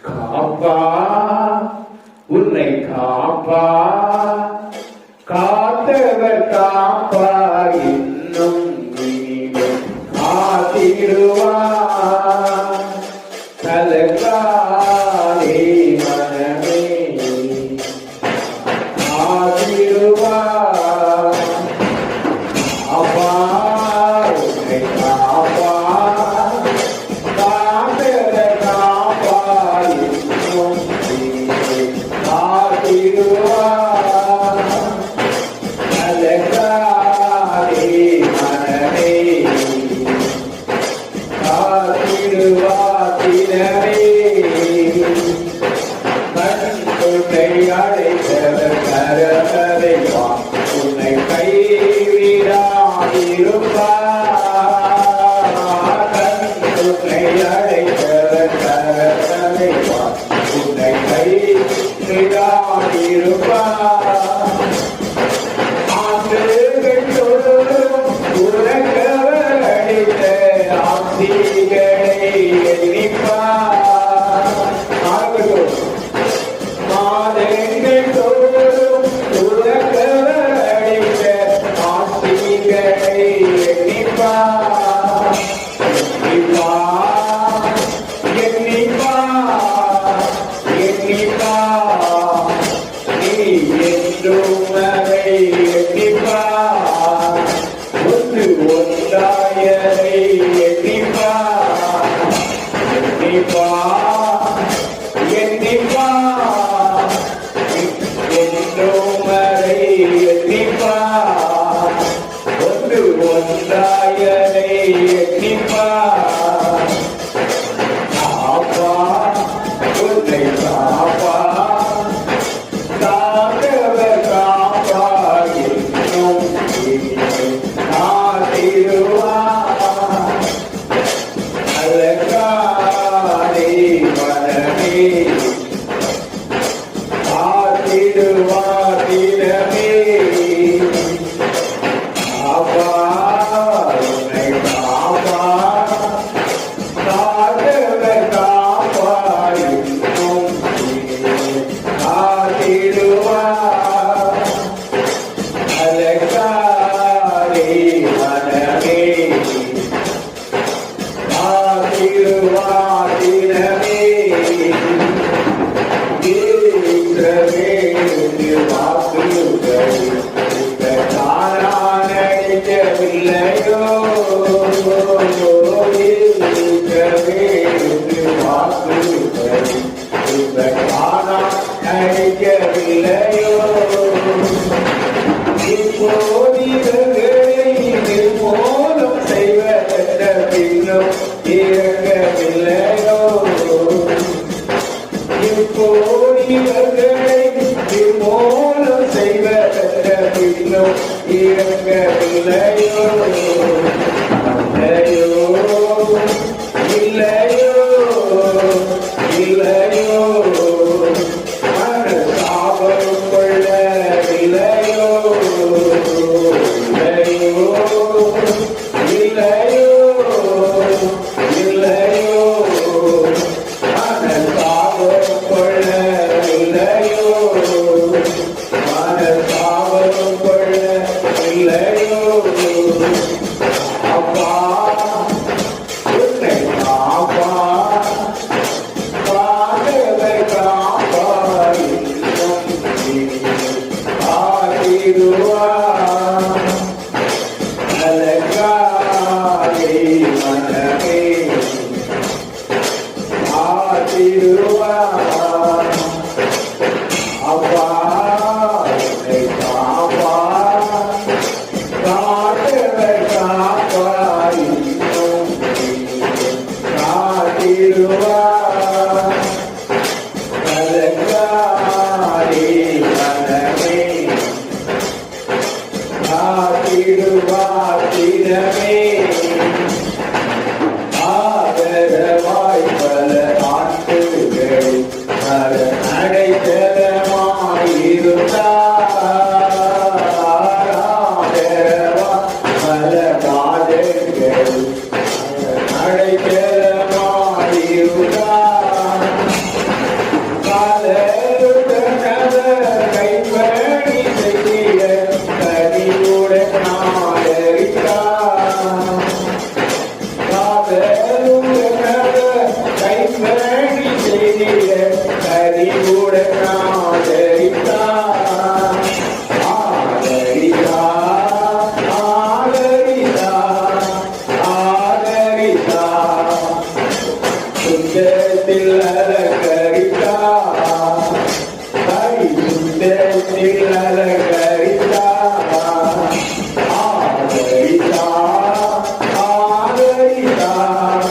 காப்பா உன்னை காப்பா காத்தவர் காப்பா இன்னும் இனிமேல் காத்திடுவா கலங்காதே மனமே காத்திடுவா அப்பா உன்னை காப்பா உன்னை கைவிடாதிருப்பா உன்னை அழைத்தவர் கரவரைவா உன்னை கைவிடாதிருப்பா ஆண்டுகள் தொழும் உலகவர் அளித்த ஆசிகளை எண்ணிப்பா மாதங்கள் தொழும் உலகவர் அளித்த ஆசிகளை எண்ணிப்பா அடைக்கலமாயிருந்தார். பரிசுத்தத்தில் அலங்கரித்தார், பரிசுத்தத்தில் அலங்கரித்தார், ஆதரித்தார், ஆதரித்தார்,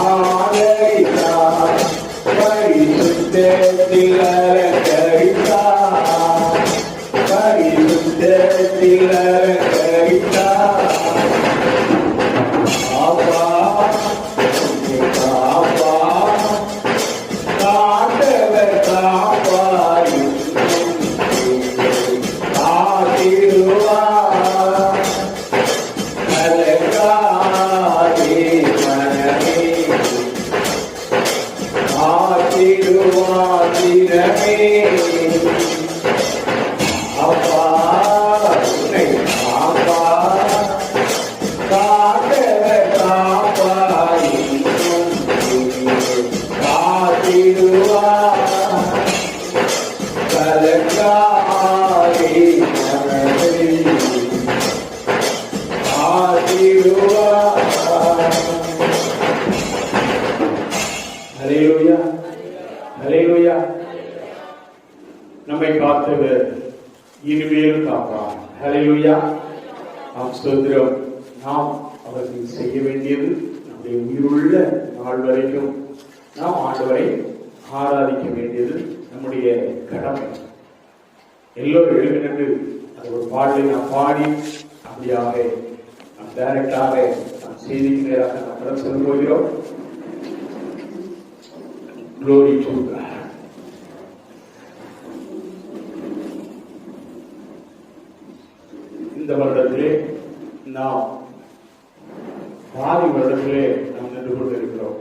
ஆதரித்தார், பரிசுத்தத்தில் அலங்கரித்தார், பரிசுத்தத்தில் அலங்கரித்தார். நம்மை காத்தவர் இனிமேலும் காப்பார். ஹல்லேலூயா. நாம் ஸ்தோத்திரம். நாம் அவருக்கு செய்ய வேண்டியது நம்முடைய உயிருள்ள நாள் வரைக்கும் நாம் ஆண்டவரை ஆராதிக்க வேண்டியது நம்முடைய கடமை. எல்லோரும் எழுதினது அது ஒரு பாடலை நாம் பாடி அப்படியாக நாம் டைரக்டாக நாம் செய்திக்கு நேராக நாம் கடந்து செல்ல போகிறோம். Glory to God. இந்த வருடத்திலே நாம் பாதி வருடத்திலே நாம் நின்று கொண்டிருக்கிறோம்.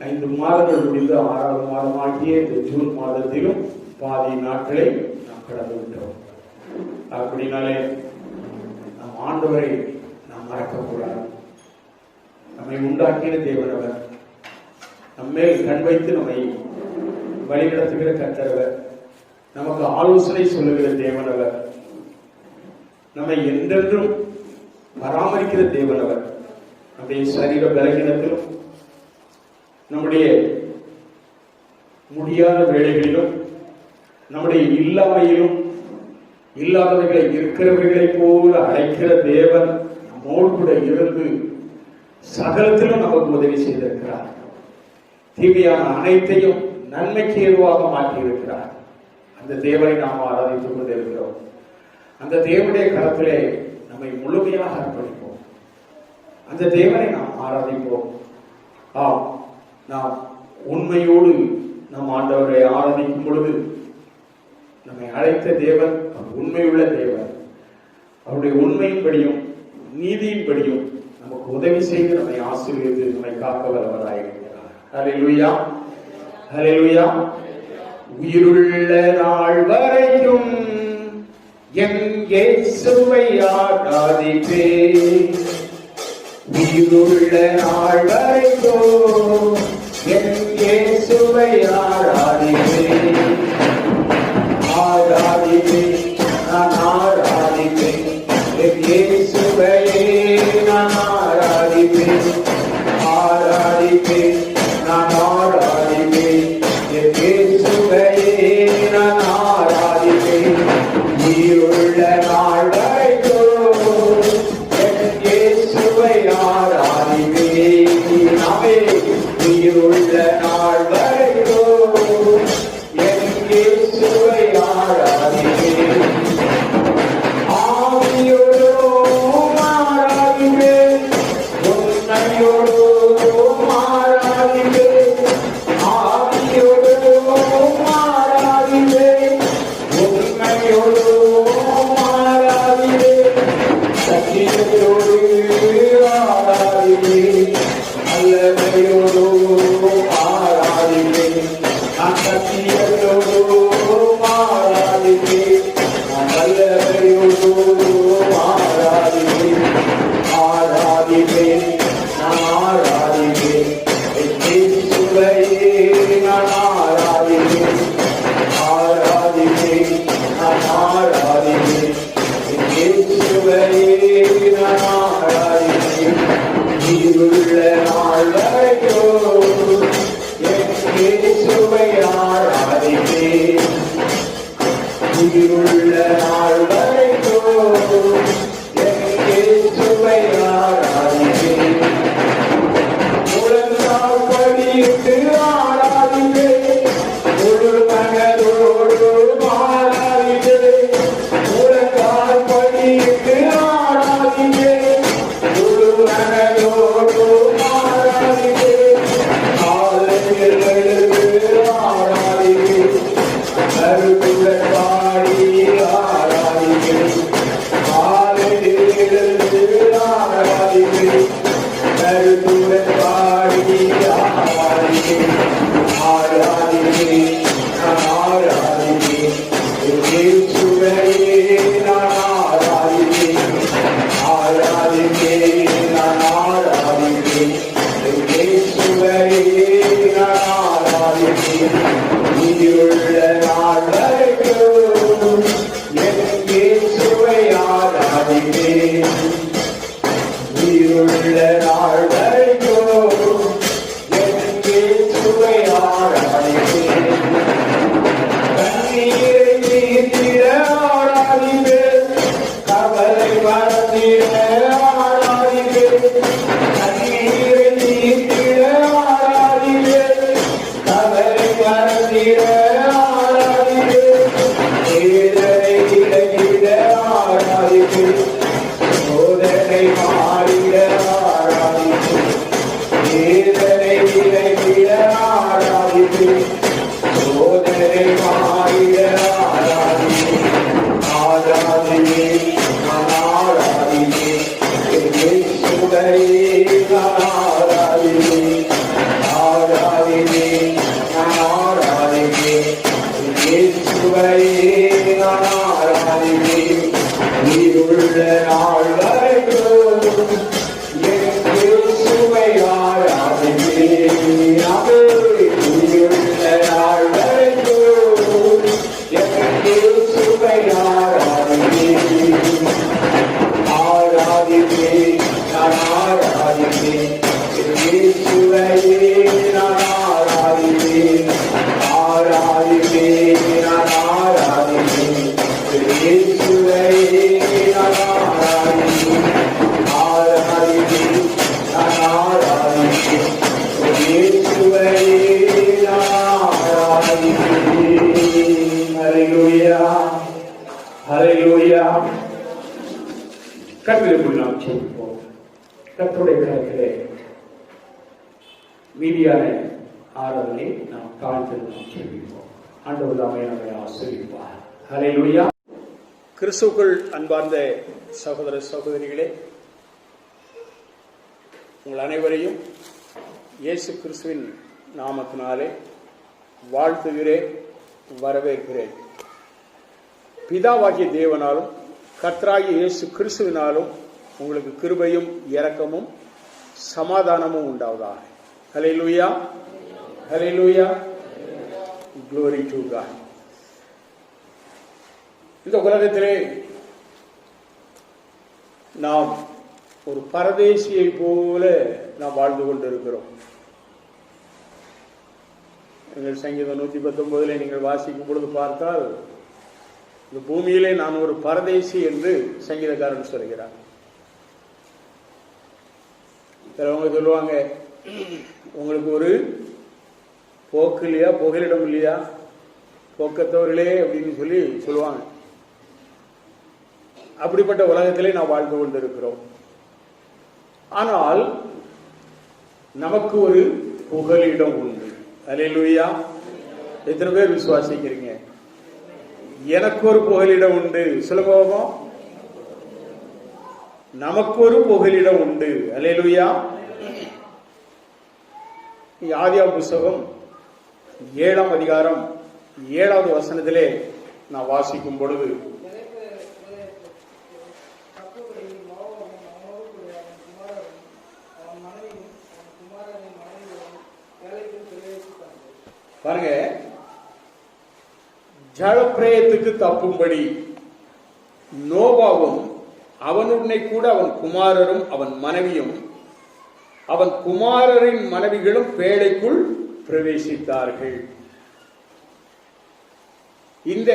5 மாதங்கள் முடிந்து 6வது மாதமாகிய இந்த ஜூன் மாதத்திலும் பாதி நாட்களை நாம் கடந்து விட்டோம். அப்படினாலே நாம் ஆண்டவரை நாம் மறக்கக்கூடாது. நம்மை உண்டாக்கின தேவனவர், நம்மேல் கண் வைத்து நம்மை வழிநடத்துகிற கர்த்தரவர், நமக்கு ஆலோசனை சொல்லுகிற தேவனவர், நம்மை என்றென்றும் பராமரிக்கிற தேவனவர், நம்முடைய சரீர பலகீனத்திலும் நம்முடைய முடியாத வேளைகளிலும் நம்முடைய இல்லாமையிலும் இல்லாதவர்களை இருக்கிறவர்களை போல அழைக்கிற தேவன் நம்மோடு கூட இருந்து சகலத்திலும் நமக்கு உதவி செய்திருக்கிறார். தீமையான அனைத்தையும் நன்மைக்கு ஏதுவாக மாற்றியிருக்கிறார். அந்த தேவனை நாம் ஆராதித்துக் கொண்டிருக்கிறோம். அந்த தேவனுடைய கரத்திலே நம்மை முழுமையாக அர்ப்பணிப்போம். அந்த தேவனை நாம் ஆராதிப்போம். ஆம், நாம் உண்மையோடு நம் ஆண்டவரை ஆராதிக்கும் பொழுது நம்மை அழைத்த தேவன் உண்மையுள்ள தேவன். அவருடைய உண்மையின்படியும் நீதியின்படியும் நமக்கு உதவி செய்து நம்மை ஆசீர்வதித்து நம்மை காக்க வல்லவராயிருக்கிறார். ஹல்லேலூயா, ஹல்லேலூயா. உயிருள்ள நாள் வரைக்கும் என் இயேசுவை ஆராதிப்பேன். உயிருள்ள நாள் வரைக்கும் என் இயேசுவை ஆராதிப்பேன். ஆராதிப்பேன், நான் ஆராதிப்பேன். என் இயேசுவையே நான் ஆராதிப்பேன். ஆராதிப்பேன், நான் ஆராதிப்பேன். என் இயேசுவையே நான் ஆராதிப்பேன். உயிருள்ள நாள் வரைக்கும் என் இயேசுவை ஆராதிப்பேன். நாமே உயிருள்ள நாள் வரைக்கும் என் இயேசுவை ஆராதிப்பேன். ஆவியோடும் ஆராதிப்பேன், உண்மையோடும் ஆராதிப்பேன். ஆவியோடும் ஆராதிப்பேன், உண்மையோடும் ஆராதிப்பேன். சத்தியத்தோடு ஆராதிப்பேன், அல்லதையோடும் ஆராதிப்பேன். படியிட்டு ஆராதிப்பே, முழு மனதோடு ஆராதிப்பே, முழங்கால் படியிட்டு ஆராதிப்பே, முழு மனதோடு ஆராதிப்பே, ஆலயத்தில் எழுந்து ஆராதிப்பே, கருத்துடன் பாடி ஆராதிப்பே, ஆலயத்தில் எழுந்து ஆராதிப்பே, கருத்துடன் பாடி ஆராதிப்பே, ஆராதிப்பே, நான் ஆராதிப்பே, இயேசுவையே நான் ஆராதிப்பே, ஆராதிப்பே, நான் ஆராதிப்பே, இயேசுவையே நான் ஆராதிப்பே, உயிருள்ள நாள் வரைக்கும் என் இயேசுவை ஆராதிப்பேன், உயிருள்ள நாள் வரைக்கும் என் இயேசுவை ஆராதிப்பேன், கண்ணீரை நீத்திட ஆராதிப்பேன், கவலை மறந்திட ஆராதிப்பேன், கண்ணீரை நீத்திட ஆராதிப்பேன், கவலை மறந்திட ஆராதிப்பேன், வேதனை விலகிட ஆராதிப்பேன், சோதனை மாறிட ஆராதிப்பேன், வேதனை விலகிட ஆராதிப்பேன், சோதனை மாறிட ஆராதிப்பேன், ஆராதிப்பே, நான் ஆராதிப்பே, இயேசுவையே நான் ஆராதிப்பே, ஆராதிப்பே, நான் ஆராதிப்பே, இயேசுவையே நான் ஆராதிப்பே, உயிருள்ள நாள் வரைக்கும் என் இயேசுவை ஆராதிப்பேன், உயிருள்ள நாள் வரைக்கும் என் இயேசுவை ஆராதிப்பேன், ஆராதிப்பேன், நான் ஆராதிப்பேன், இயேசுவையே நான் ஆராதிப்பேன், ஆராதிப்பேன், நான் ஆராதிப்பேன், இயேசுவையே நான் ஆராதிப்பேன், ஆராதிப்பேன், நான் ஆராதிப்பேன், இயேசுவையே நான் ஆராதிப்பேன். ஹல்லேலூயா, ஹல்லேலூயா. கர்த்தருக்குள் நாம் ஜெபிப்போம். கர்த்தருடைய கரத்திலே மீதியான ஆராதனை நாம் தாழ்ந்து நாம் ஜெபிப்போம். ஆண்டவர் தாமே நம்மை ஆசீர்வதிப்பார். ஹல்லேலூயா. கிறிஸ்துவுக்குள் அன்பார்ந்த சகோதர சகோதரிகளே, உங்கள் அனைவரையும் இயேசு கிறிஸ்துவின் நாமத்தினாலே வாழ்த்துகிறேன், வரவேற்கிறேன். பிதாவாகிய தேவனாலும் கர்த்தராகிய இயேசு கிறிஸ்துவினாலும் உங்களுக்கு கிருபையும் இரக்கமும் சமாதானமும் உண்டாவதாக. ஹல்லேலூயா, ஹல்லேலூயா, glory to God. இந்த உலகத்திலே நாம் ஒரு பரதேசியை போல நாம் வாழ்ந்து கொண்டிருக்கிறோம். எங்கள் சங்கீதம் 119 நீங்கள் வாசிக்கும் பொழுது பார்த்தால், இந்த பூமியிலே நான் ஒரு பரதேசி என்று சங்கீதக்காரன் சொல்கிறார். சிலவங்க சொல்லுவாங்க, உங்களுக்கு ஒரு போக்கு இல்லையா, புகலிடம் இல்லையா, போக்கத்தவர்களே அப்படின்னு சொல்லி சொல்லுவாங்க. அப்படிப்பட்ட உலகத்திலே நாம் வாழ்ந்து கொண்டிருக்கிறோம். ஆனால் நமக்கு ஒரு புகலிடம் உண்டு. அல்லேலூயா. எத்தனை பேர் விசுவாசிக்கிறீங்க? எனக்கு ஒரு புகலிடம் உண்டு. சுலபமா நமக்கு ஒரு புகலிடம் உண்டு. அல்லேலூயா. ஆதியாகம புத்தகம் 7ஆம் அதிகாரம் 7வது வசனத்திலே நான் வாசிக்கும் பொழுது, பாருங்க, ஜலப்பிரயத்துக்கு தப்பும்படி நோவாவும் அவனுடனே கூட அவன் குமாரரும் அவன் மனைவியும் அவன் குமாரரின் மனைவிகளும் பேழைக்குள் பிரவேசித்தார்கள். இந்த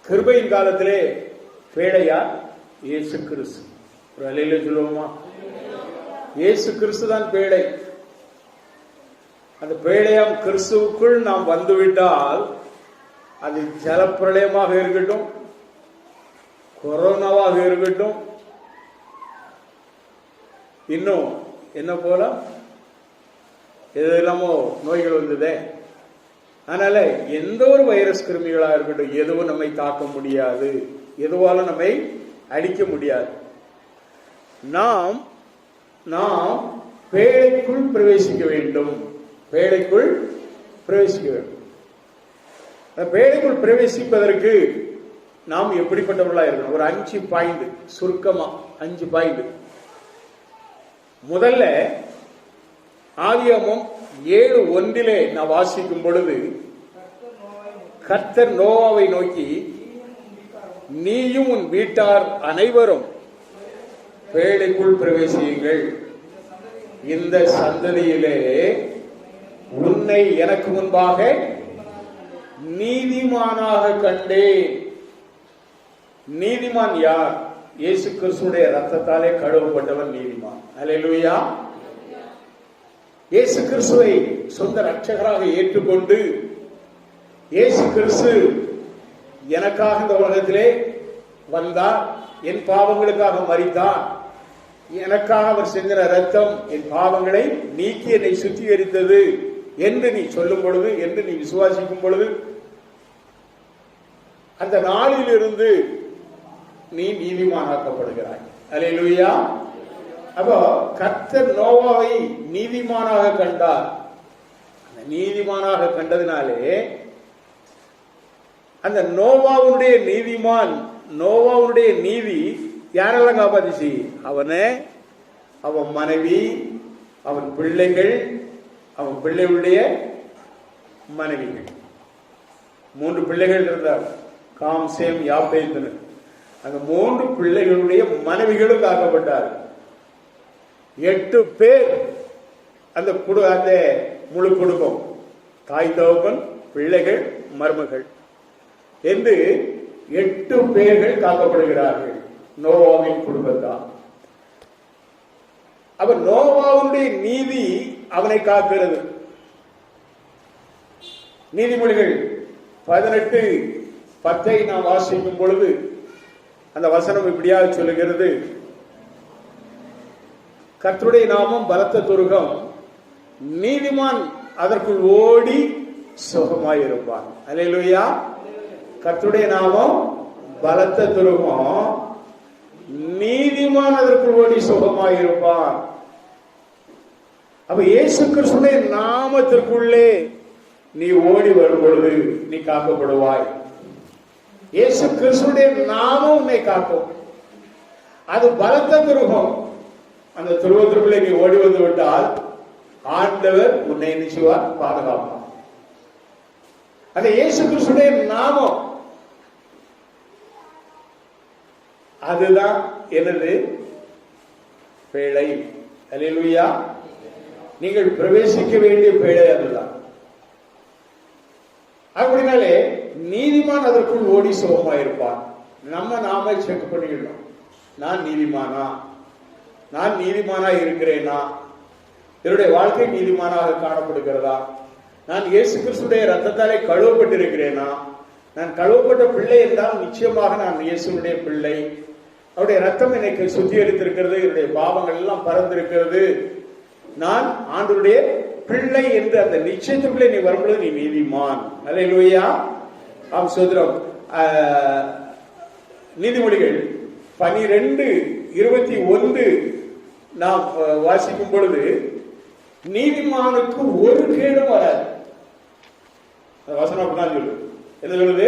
கிருபையின் காலத்திலே பேழையார் இயேசு கிறிஸ்து. ஒரு அல்லேலூயா சொல்லுவோமா? இயேசு கிறிஸ்து தான் பேழை. அந்த பேழையாம் கிறிஸ்துவுக்குள் நாம் வந்துவிட்டால், அது ஜலப்பிரளயமாக இருக்கட்டும், கொரோனாவாக இருக்கட்டும், இன்னும் என்ன போல எதெல்லாமோ நோய்கள் வந்ததே. அதனால எந்த ஒரு வைரஸ் கிருமிகளாக இருக்கட்டும், எதுவும் நம்மை தாக்க முடியாது, எதுவாலும் நம்மை அடிக்க முடியாது. நாம் நாம் பேழைக்குள் பிரவேசிக்க வேண்டும். பேழைக்குள் பிரவேசிக்க வேண்டும். பேழைக்குள் பிரவேசிப்பதற்கு நாம் எப்படிப்பட்டவர்களா இருக்கணும்? ஒரு 5 பாயிண்ட், சுருக்கமா 5 பாயிண்ட். முதல்ல ஆதியாகமம் 7:1 நான் வாசிக்கும் பொழுது, கர்த்தர் நோவாவை நோக்கி, நீயும் உன் வீட்டார் அனைவரும் பேழைக்குள் பிரவேசியுங்கள், இந்த சந்ததியிலே உன்னை எனக்கு முன்பாக நீதிமானாக கண்டேன். நீதிமான் யார்? இயேசு கிறிஸ்துடைய ரத்தத்தாலே கழுவப்பட்டவன் நீதிமான். அல்லேலூயா. இயேசு கிறிஸ்துவை சொந்த ரட்சகராக ஏற்றுக்கொண்டு, இயேசு கிறிஸ்து எனக்காக இந்த உலகத்திலே வந்தார், என் பாவங்களுக்காக மரித்தார், எனக்காக அவர் சிந்தின ரத்தம் என் பாவங்களை நீக்கி என்னை சுத்திகரித்தது என்று நீ சொல்லும் பொழுது, என்று நீ விசுவாசிக்கும் பொழுது, அந்த நாளிலிருந்து நீ நீதிமானாக்கப்படுகிறாய். அல்லேலூயா. அப்போ கர்த்தர் நோவாவை நீதிமானாக கண்டார். அந்த நீதிமானாக கண்டதினாலே அந்த நோவாவுடைய நீதிமான், நோவாவுடைய நீதி யாரெல்லாம் காப்பாத்திச்சு? அவனை, அவன் மனைவி, அவன் பிள்ளைகள், அவன் பிள்ளைகளுடைய மனைவிகள். 3 பிள்ளைகள் இருந்தார், காம், சேம், யாப்பேத்து. அந்த 3 பிள்ளைகளுடைய மனைவிகளும் காக்கப்பட்டார். 8 பேர் அந்த முழு குடும்பம், தாய் தகப்பன், பிள்ளைகள், மருமகள் என்று 8 பேர்கள் காக்கப்படுகிறார்கள் நோவாவின் குடும்பத்தால். அப்ப நோவாவுடைய நீதி அவனை காக்கிறது. நீதிமொழிகள் 18:10 நாம் வாசிக்கும் பொழுது அந்த வசனம் இப்படியாக சொல்லுகிறது, கர்த்தருடைய நாமம் பலத்த துருகம், நீதிமான் அதற்குள் ஓடி சுகமாயிருப்பான். அல்லேலூயா. கர்த்தருடைய நாமம் பலத்த துருகம், நீதிமான் அதற்குள் ஓடி சுகமாயிருப்பான். அப்ப இயேசு கிறிஸ்துவின் நாமத்திற்குள்ளே நீ ஓடி வரும் பொழுது நீ காக்கப்படுவாய். இயேசு கிறிஸ்துடைய நாமம் உன்னை காக்கும். அது பலத்த துருகம். அந்த துருவத்திற்குள்ளே நீ ஓடி வந்து விட்டால் ஆண்டவர் உன்னை நிச்சயமாய் பாதுகாப்பார். அந்த இயேசு கிறிஸ்துடைய நாமம், அதுதான் எனது பேழை. அல்லேலூயா. நீங்கள் பிரவேசிக்க வேண்டிய பேழை அதுதான். அப்படினாலே நீதிமான் அதற்குள் ஓடி சுகமாயிருப்பான். நாம செக் பண்ணிக்கணும், நான் நீதிமானா, நான் நீதிமானா இருக்கிறேனா, என்னுடைய வாழ்க்கை நீதிமானாக காணப்படுகிறதா, நான் இயேசு கிறிஸ்துடைய ரத்தத்தாலே கழுவப்பட்டிருக்கிறேனா, நான் கழுவப்பட்ட பிள்ளை என்றால் நிச்சயமாக நான் இயேசுடைய பிள்ளை, அவருடைய ரத்தம் என்னை சுத்திகரித்திருக்கிறது, என்னுடைய பாவங்கள் எல்லாம் பறந்திருக்கிறது, நான் ஆண்டவருடைய பிள்ளை என்று அந்த நிச்சயத்துக்குள்ளே நீ வரும்பொழுது நீ நீதிமான். அல்லேலூயா. ஆம், சோதரம். நீதிமொழிகள் 12:21 நாம் வாசிக்கும் பொழுது, நீதிமானுக்கு ஒரு கேடும் வராது. வசனம் அப்படிதான் சொல்லு. என்ன சொல்லுது?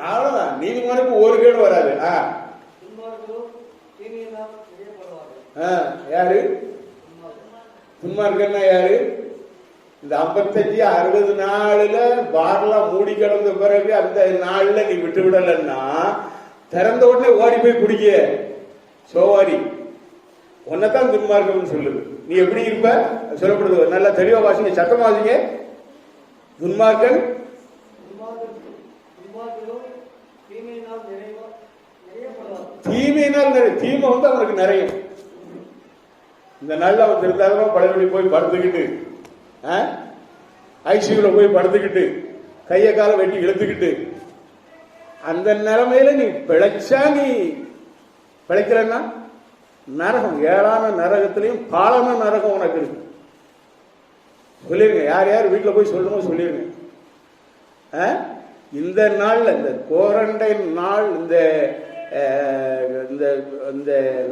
அவ்வளவுதான், நீதிமானுக்கு ஒரு கேடும் வராது. யாரு துன்மார்க்கன்னா யாரு? இந்த 55-60 நாளுல பார்லாம் மூடி கிடந்த பிறகு அந்த நாள்ல நீ விட்டு விடலன்னா திறந்த உடனே ஓடி போய் குடிக்க சோவாரி, உன்னைத்தான் துன்மார்க்கம் சொல்லுது. நீ எப்படி இருப்ப சொல்லப்படுது. நல்லா தெளிவா வாசிங்க, சத்தமா வாசிங்க. துன்மார்க்கன் தீமையினால் தீமை அவனுக்கு நிறையும். இந்த நாள்ல அவன் திருந்தாலும் பழையபடி போய் படுத்துக்கிட்டு ஐசியூல போய் படுத்துக்கிட்டு கையை காலை வெட்டி இழுத்துக்கிட்டு அந்த நிலைமையில நீ பிழைச்சா, நீ பிழைக்கலன்னா நரகம், 7ஆன நரகத்திலையும் பாலான நரகம் உனக்கு இருக்கு. சொல்லிருங்க, யார் யார் வீட்டில் போய் சொல்லணுமோ சொல்லிருங்க. இந்த நாள்ல, இந்த குவாரண்டைன் நாள், இந்த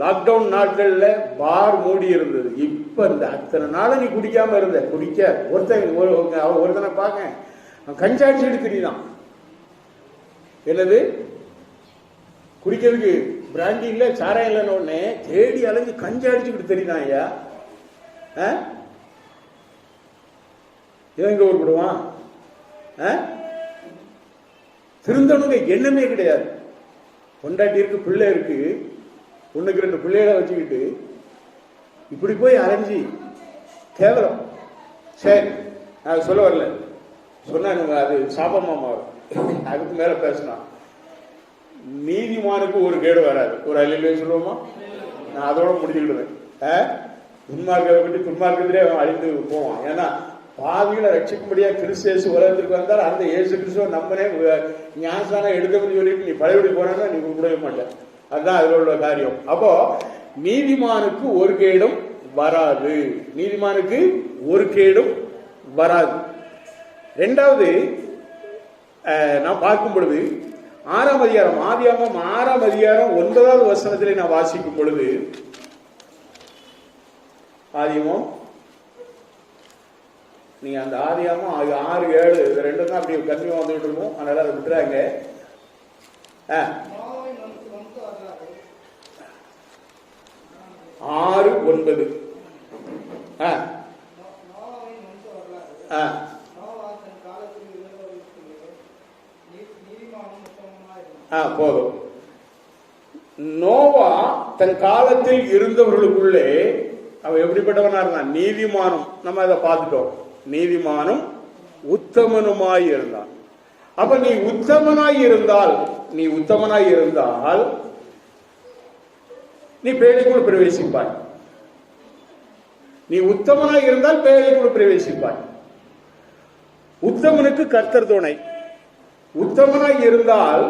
லாக்டவுன் நாட்கள்ல பார் மூடி இருந்தது. இப்ப இந்த அத்தனை நாள் நீ குடிக்காம இருந்த, ஒருத்தனை பார்க்க கஞ்சாட்சிட்டு திரிதான். என்னது குடிக்கிறதுக்கு பிராண்டி இல்ல, சாராயம் இல்லைன்னு உடனே தேடி அலைஞ்சு கஞ்சா அடிச்சுக்கிட்டு தெரியுதான். ஐயா எங்க உருப்படுவான்? திருந்தணுங்க எண்ணமே கிடையாது. பொண்டாட்டி இருக்கு, பிள்ளை இருக்கு, 1க்கு 2 பிள்ளைகளை வச்சுக்கிட்டு இப்படி போய் அலைஞ்சி கேவலம். சரி, நான் சொல்ல வரல, சொன்னா அது சாபமா மாறும். அதுக்கு மேல பேசினா நீதிமானுக்கு ஒரு கேடு வராது. ஒரு அழிலே சொல்லுவோமா? நான் அதோட முடிச்சுக்கிடுவேன். துன்மார்க்கத்தை பற்றி துன்மார்க்கத்திலே அவன் அழிந்து போவான். ஏன்னா பாவிகளை ரட்சிக்கும்படியா கிறிஸ்து உலகத்திற்கு வந்தால் அந்த இயேசு கிறிஸ்துவ நம்மனே ஞானஸ்தானம் எடுக்கணும்னு சொல்லிட்டு நீ பழையபடி போனா நீ விடவே மாட்டேன். அதுதான் அதுல உள்ள காரியம். அப்போ நீதிமானுக்கு ஒரு கேடும் வராது, நீதிமானுக்கு ஒரு கேடும் வராது. 2வது நான் பார்க்கும் பொழுது 6ஆம் அதிகாரம், ஆதியாகமம் 6ஆம் அதிகாரம் 9வது வசனத்திலே நான் வாசிக்கும் பொழுது, ஆதியாகமம், நீங்க அந்த ஆதியாகமம் 6, 7 இது 2 தான் அப்படி கன்னியா வந்துட்டு இருக்கும். அதனால அதை விட்டுறாங்க. 6:9 போதும். நோவா தன் காலத்தில் இருந்தவர்களுக்குள்ளே அவன் எப்படிப்பட்டவனா இருந்தான்? நீதிமானும். நம்ம அதை பார்த்துட்டோம். நீதிமானும் உத்தமனுமாய் இருந்தான். அப்ப நீ உத்தமனாய் இருந்தால் நீ பேழைக்குள் பிரவேசிப்பாய். நீ உத்தமனாய் இருந்தால் பேழைக்குள் பிரவேசிப்பாய். உத்தமனுக்கு கர்த்தர் துணை. உத்தமனாய் இருந்தால்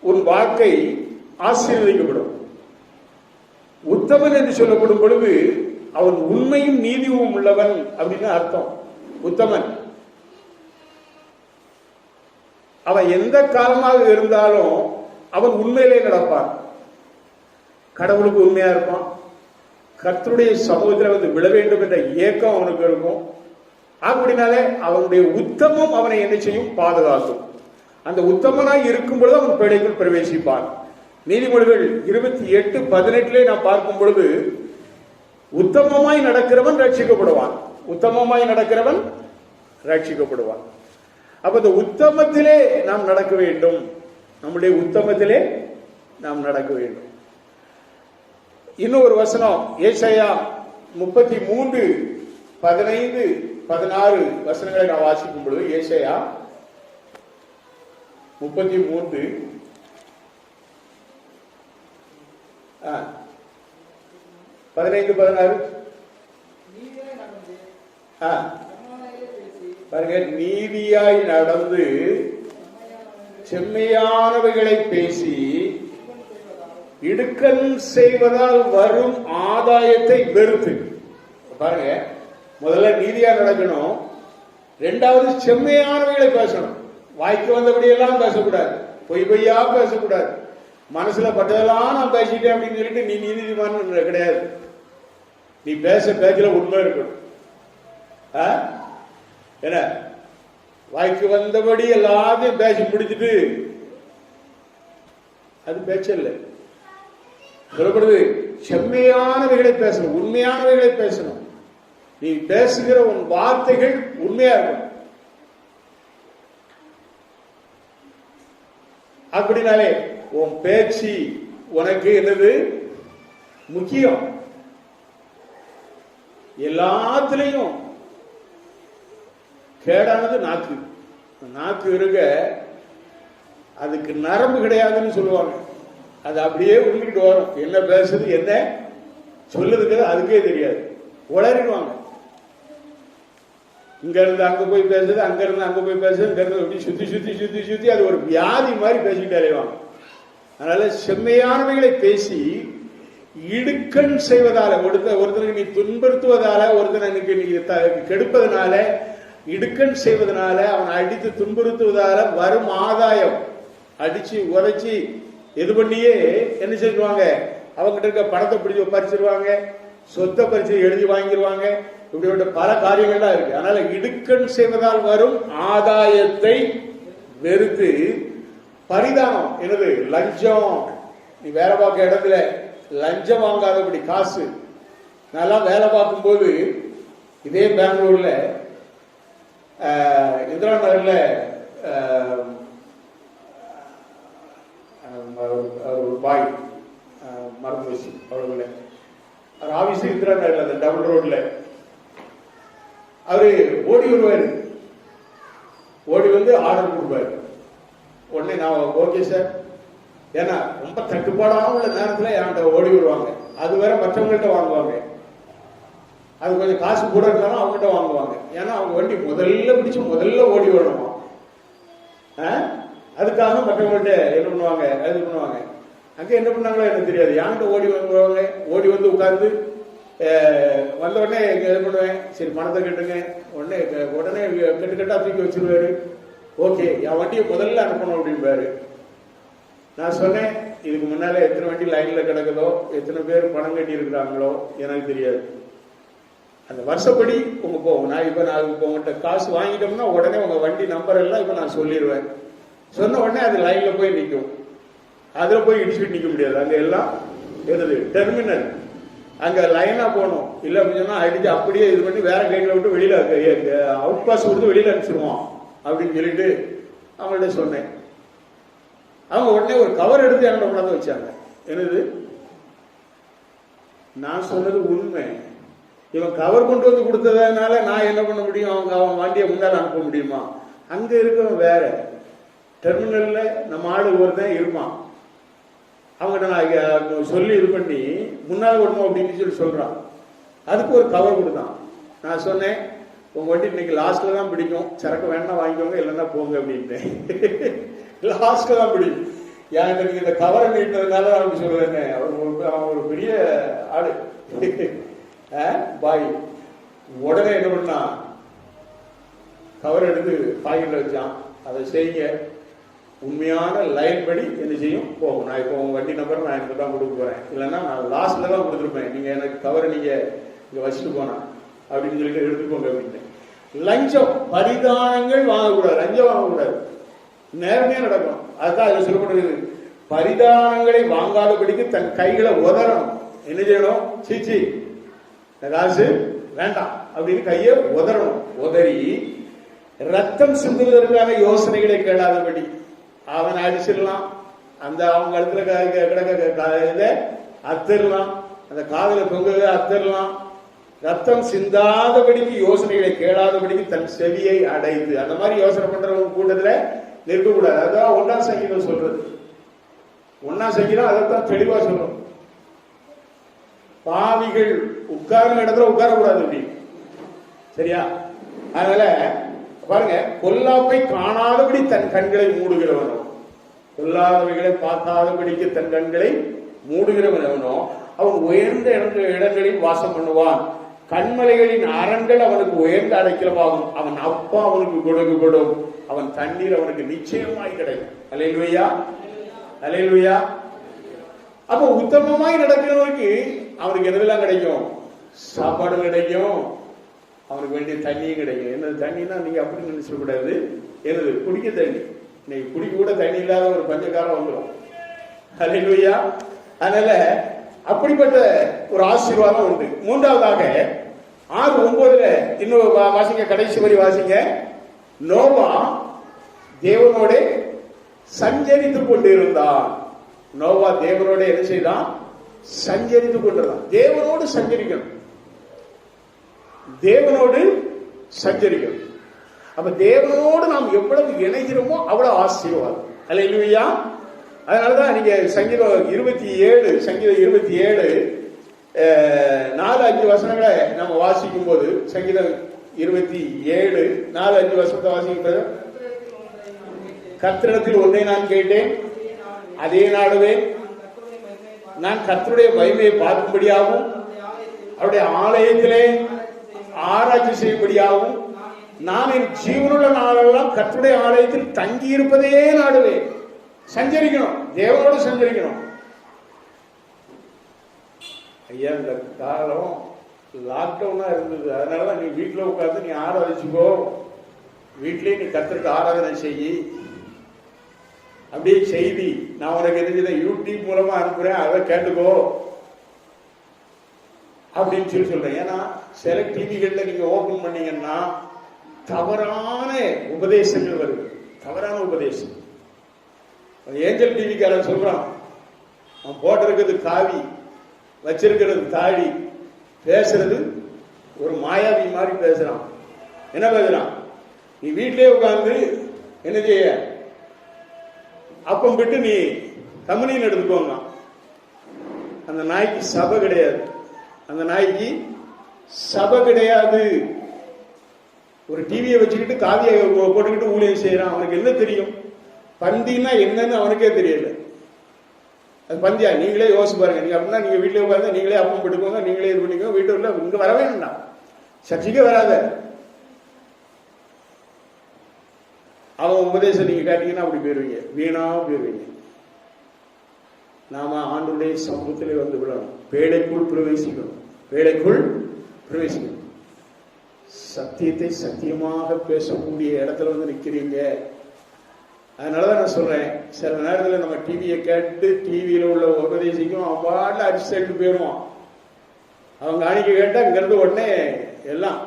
உன் வாழ்க்கை ஆசீர்வதிக்கப்படும். உத்தமன் என்று சொல்லப்படும் பொழுது அவன் உண்மையும் நீதியும் உள்ளவன் அப்படின்னு அர்த்தம். உத்தமன் அவன் எந்த காலமாக இருந்தாலும் அவன் உண்மையிலே நடப்பான். கடவுளுக்கு உண்மையா இருப்பான். கர்த்தருடைய சமூகத்தில் வந்து விழ வேண்டும் என்ற ஏக்கம் அவனுக்கு இருக்கும். அப்படினாலே அவனுடைய உத்தமம் அவனை என்ன செய்யும்? பாதுகாக்கும். அந்த உத்தமனாய் இருக்கும் பொழுது அவன் பேழைக்குள் பிரவேசிப்பான். நீதிமொழிகள் 28:18 நாம் பார்க்கும் பொழுது உத்தமமாய் நடக்கிறவன் ரட்சிக்கப்படுவான். உத்தமமாய் நடக்கிறவன் ரட்சிக்கப்படுவான். அப்ப இந்த உத்தமத்திலே நாம் நடக்க வேண்டும். நம்முடைய உத்தமத்திலே நாம் நடக்க வேண்டும். இன்னொரு வசனம், ஏசாயா 33:15-16 வசனங்களை நான் வாசிக்கும் பொழுது, ஏசாயா 33 15-16 பாருங்க. நீதியாய் நடந்து செம்மையானவைகளை பேசி இடுக்கண் செய்வதால் வரும் ஆதாயத்தை வெறுத்து. பாருங்க, முதல்ல நீதியா நடக்கணும். 2வது செம்மையானவைகளை பேசணும். வாய்க்கு வந்தபடி எல்லாம் பேசக்கூடாது, பொய் பொய்யா பேசக்கூடாது. மனசுல பட்டதெல்லாம் நான் பேசிட்டேன் அப்படின்னு சொல்லிட்டு நீ நீதிமான் கிடையாது. நீ பேச்சுல உண்மை இருக்கணும். என்ன, வாய்க்கு வந்தபடி எல்லாத்தையும் பேசி முடிச்சுட்டு அது பேச்சல்ல. சொல்லப்படுது செம்மையானவைகளை பேசணும், உண்மையானவைகளை பேசணும். நீ பேசுகிற உன் வார்த்தைகள் உண்மையா இருக்கும். அப்படினாலே உன் பேச்சு உனக்கு என்னது முக்கியம்? எல்லாத்திலையும் கேடானது நாக்கு. நாக்கு இருக்க அதுக்கு நரம்பு கிடையாதுன்னு சொல்லுவாங்க. அது அப்படியே உருகிட்டு வரும். என்ன பேசுது, என்ன சொல்லுறதுக்கு அதுக்கே தெரியாது, உளறிடுவாங்க. இங்க இருந்து அங்க போய் பேசுறது, அங்க இருந்து அங்க போய் பேசுறது, இங்க இருந்து அப்படி சுத்தி சுத்தி சுத்தி சுத்தி அது ஒரு வியாதி மாதிரி பேசிக்கிட்டு அலைவாங்க. அதனால செம்மையானவைகளை பேசி இடுக்கண் செய்வதால, ஒருத்தனுக்கு நீ துன்புறுத்துவதால, ஒருத்தனுக்கு நீ கெடுப்பதனால, இடுக்கண் செய்வதனால, அவனை அடித்து துன்புறுத்துவதால வரும் ஆதாயம், அடிச்சு உதைச்சி இது பண்ணியே என்ன செய்வாங்க, அவங்ககிட்ட இருக்க பணத்தை பிடிச்சி பறிச்சிருவாங்க, சொத்தை பறிச்சு எழுதி வாங்கிடுவாங்க. இப்படிப்பட்ட பல காரியங்கள்லாம் இருக்கு. அதனால இடுக்கண் செய்வதால் வரும் ஆதாயத்தை வெறுத்து, பரிதானம் என்னது, லஞ்சம். நீ வேலை பார்க்க இடத்துல லஞ்சம் வாங்காதபடி, காசு நல்லா வேலை பார்க்கும் போது, இதே பெங்களூர்ல இந்திரா நகர்ல ஒரு பாய் மறந்து வச்சு அவ்வளவு ஆபீஸ் இந்திரா நகர்ல அந்த டபுள் ரோட்ல அவரு ஓடி வருவாரு. ஓடி வந்து ஆர்டர் கொடுப்பாரு. உடனே நான் ஓகே சார், ஏன்னா ரொம்ப தட்டுப்பாடான உள்ள நேரத்தில் என்கிட்ட ஓடி வருவாங்க. அது வேற மற்றவங்கள்ட்ட வாங்குவாங்க. அது கொஞ்சம் காசு கூட இருந்தாலும் அவங்ககிட்ட வாங்குவாங்க. ஏன்னா அவங்க வண்டி முதல்ல பிடிச்சு முதல்ல ஓடி வரணுமா, அதுக்காக மற்றவங்கள்ட்ட என்ன பண்ணுவாங்க, இது பண்ணுவாங்க. அங்கே என்ன பண்ணாங்களோ எனக்கு தெரியாது, என்கிட்ட ஓடி வருவாங்க. ஓடி வந்து உட்கார்ந்து வந்த உடனே இது பண்ணுவேன், சரி பணத்தை கட்டுங்க, உடனே கட்டு கட்டா தூக்கி வச்சிருவாரு. ஓகே, என் வண்டியை முதல்ல அனுப்பணும் அப்படின்பாரு. நான் சொன்னேன், இதுக்கு முன்னால எத்தனை வண்டி லைன்ல கிடக்குதோ, எத்தனை பேர் பணம் கட்டி இருக்கிறாங்களோ எனக்கு தெரியாது. அந்த வருஷப்படி உங்க போகும். நான் இப்போ உங்கள்கிட்ட காசு வாங்கிட்டோம்னா உடனே உங்க வண்டி நம்பர் எல்லாம் இப்ப நான் சொல்லிடுவேன். சொன்ன உடனே அது லைன்ல போய் நிற்கும். அதுல போய் இடிச்சுட்டு நிக்க முடியாது. அங்க எல்லாம் என்னது டெர்மினல், அங்க லைனா போகணும். இல்ல அப்படின்னா அடிச்சு அப்படியே இது பண்ணி வேற கைட்ல விட்டு வெளியில அவுட் பாஸ் கொடுத்து வெளியில அனுப்பிச்சிருவோம் அப்படின்னு சொல்லிட்டு அவங்கள்ட்ட சொன்னேன். அவங்க உடனே ஒரு கவர் எடுத்து என்னோட கொண்டாந்து வச்சாங்க. என்னது, நான் சொன்னது உண்மை. இவன் கவர் கொண்டு வந்து கொடுத்ததுனால நான் என்ன பண்ண முடியும், அவன் வண்டியை முன்னால அனுப்ப முடியுமா? அங்க இருக்கவன் வேற டெர்மினல்ல நம்ம ஆளு ஒருத்தன் இருப்பான். அவங்ககிட்ட நான் சொல்லி இது பண்ணி முன்னால் விடணும் அப்படின்னு சொல்லி சொல்றான். அதுக்கு ஒரு கவர் கொடுத்தான். நான் சொன்னேன், உங்க வண்டி இன்னைக்கு லாஸ்ட்ல தான் பிடிக்கும், சரக்கு வேணா வாங்கிக்கோங்க, இல்லைன்னா போங்க அப்படின்ட்டு. லாஸ்ட்ல தான் பிடிக்கும். ஏன் நீங்க இந்த கவரை நீட்டதுனால அவனுக்கு சொல்றேன். அவன் ஒரு பெரிய ஆடு பாய். உடனே என்ன பண்ணா, கவர் எடுத்து பாக்கெட்ல வச்சான். அதை செய்யுங்க, உண்மையான லைன் படி என்ன செய்யும் போகும். நான் இப்போ உங்க வண்டி நம்பர் நான் எனக்கு தான் கொடுக்க போறேன், இல்லைன்னா நான் லாஸ்ட்ல தான் கொடுத்துருப்பேன். நீங்க எனக்கு கவரை நீங்க இங்க வச்சுட்டு போனா அப்படின்னு சொல்லிட்டு எடுத்துக்கோங்க அப்படின்னு. லஞ்சம், பரிதானங்கள் வாங்கக்கூடாது, லஞ்சம் வாங்கக்கூடாது, நேரமே நடக்கும். அதுதான் அதுல சொல்லப்படுகிறது, பரிதானங்களை வாங்காதபடிக்கு தன் கைகளை உதறணும். என்ன செய்யணும், சீச்சி காசு வேண்டாம் அப்படின்னு கையை உதறணும். உதறி ரத்தம் சிந்துவதற்கான யோசனைகளை கேளாதபடி. அவன் அடிச்சிடலாம், அந்த அவங்க இடத்துல கிடக்க அத்தரலாம், அந்த காதல தொங்க அத்தரலாம். ரத்தம் சிந்தாதபடிக்கு யோசனைகளை கேளாதபடிக்கு தன் செவியை அடைந்து, அந்த மாதிரி யோசனை பண்றவங்க கூட்டத்துல நிற்கக்கூடாது. அதான் ஒன்னாம் சங்கீதம் சொல்றது. ஒன்னாம் சங்கீதம் அதைத்தான் தெளிவா சொல்றோம். பாவிகள் உட்கார்ந்த இடத்துல உட்காரக்கூடாது அப்படின்னு, சரியா? அதனால பாருங்க, பொல்லாப்பை காணாதபடி தன் கண்களை மூடுகிறவனோ, பொல்லாதவைகளை பார்க்காதபடிக்கு தன் கண்களை மூடுகிறவனோ அவன் உயர்ந்த இடங்களில் வாசம் பண்ணுவான். கண்மலைகளின் அரண்கள் அவனுக்கு உயர்ந்த அடைக்கலமாகும். அவன் அப்பா அவனுக்கு கொடுக்கப்படும், அவன் தண்ணீர் அவனுக்கு நிச்சயமாய் கிடைக்கும். அல்லேலூயா, அல்லேலூயா. அப்ப உத்தமமாய் நடக்கிறவனுக்கு அவனுக்கு என்னதெல்லாம் கிடைக்கும்? சாப்பாடு கிடைக்கும், அவனுக்கு வேண்டிய தண்ணியும் கிடைக்கும். என்னது தண்ணின்னா நீங்க அப்படி நினைச்ச கூடாது, என்னது குடிக்க தண்ணி. இன்னைக்கு குடிக்க கூட தண்ணி இல்லாத ஒரு பஞ்சக்காரம் வந்துடும். அல்லேலூயா. அதனால அப்படிப்பட்ட ஒரு ஆசீர்வாதம் உண்டு. மூன்றாவதாக 6:9 இன்னொரு வாசிங்க, கடைசி வரி வாசிங்க. நோவா தேவனோட சஞ்சரித்துக் கொண்டிருந்தான். நோவா தேவனோட என்ன செய்தான்? சஞ்சரித்துக் கொண்டிருந்தான். தேவனோடு சஞ்சரிக்கணும், தேவனோடு சஞ்சரிக்கணும். அப்ப தேவனோடு நாம் எவ்வளவு இணைகிறோமோ அவ்வளவு ஆசீர்வாதம். அல்லேலூயா. அதனாலதான் நீங்க சங்கீதம் 27 27 4-5 வசனங்களை நம்ம வாசிக்கும் போது, சங்கீதம் 27:4-5 வசனத்தை வாசிக்கும் போது, கர்த்தரிடத்தில் ஒன்றை நான் கேட்டேன், அதே நாடுவேன், நான் கர்த்தருடைய மகிமையை பார்க்கும்படியாகவும் அவருடைய ஆலயத்திலே ஆராய்ச்சி செய்யும்படியாகவும் நான் என் ஜீவனுள்ள நாளெல்லாம் கர்த்தருடைய ஆலயத்தில் தங்கி இருப்பதே நாடுவேன். சஞ்சரிக்கணும், தேவனோடு சஞ்சரிக்கணும். ஐயா, இந்த காலம் லாக்டவுனா இருந்தது, அதனாலதான் நீ வீட்டுல உட்கார்ந்து நீ ஆராதிச்சுக்கோ, வீட்லயே நீ கர்த்தருக்கு ஆராதனை செய்யி. அப்படியே செய்தி நான் உனக்கு தெரிஞ்சதை யூடியூப் மூலமா அனுப்புறேன், அதை கேட்டுக்கோ அப்படின்னு சொல்லி சொல்றேன். ஏன்னா சில டிவிகள்ல நீங்க ஓபன் பண்ணீங்கன்னா தவறான உபதேசங்கள் வருது, தவறான உபதேசம். ஏஞ்சல் டிவிக்காரன் சொல்றான், அவன் போட்டிருக்கிறது காவி, வச்சிருக்கிறது தாடி, பேசுறது ஒரு மாயாவி மாதிரி பேசுறான். என்ன பேசுறான்? நீ வீட்டிலே உட்கார்ந்து என்ன செய்ய, அப்பம் விட்டு நீ கம்பெனியில் எடுத்துக்கோங்க. அந்த நாய்க்கு சபை கிடையாது, அந்த நாய்க்கு சபை கிடையாது. ஒரு டிவியை வச்சுக்கிட்டு காவியை போட்டுக்கிட்டு ஊழியம் செய்யறான். அவனுக்கு என்ன தெரியும்? பந்தினா என்னன்னு அவனுக்கே தெரியல. அது பந்தியா? நீங்களே யோசிச்சு பாருங்க. நீங்க அப்படின்னா நீங்க வீட்டிலே உட்கார்ந்து நீங்களே அப்பம் போட்டுக்கோங்க, நீங்களே இது பண்ணிக்கோங்க, வீட்டுல இங்க வரவே வேண்டாம், சர்ச்சைக்கே வராத. அவன் உபதேசம் நீங்க கேட்டீங்கன்னா அப்படி போயிருவீங்க, வீணா போயிருவீங்க. நாம ஆண்டுடைய சமூகத்திலே வந்து விடணும், பேழைக்குள் பிரவேசிக்கணும், பேழைக்குள் பிரவேசிக்கணும். சத்தியத்தை சத்தியமாக பேசக்கூடிய இடத்துல வந்து நிக்கிறீங்க. அதனாலதான் நான் சொல்றேன், சில நேரத்தில் நம்ம டிவியை கேட்டு டிவியில உள்ள உபதேசிக்கும் அவன் பாட்டில் அடிச்சு சைடு போயிடுவான். அவங்க அன்னைக்கு கேட்டா இங்க இருந்து உடனே எல்லாம்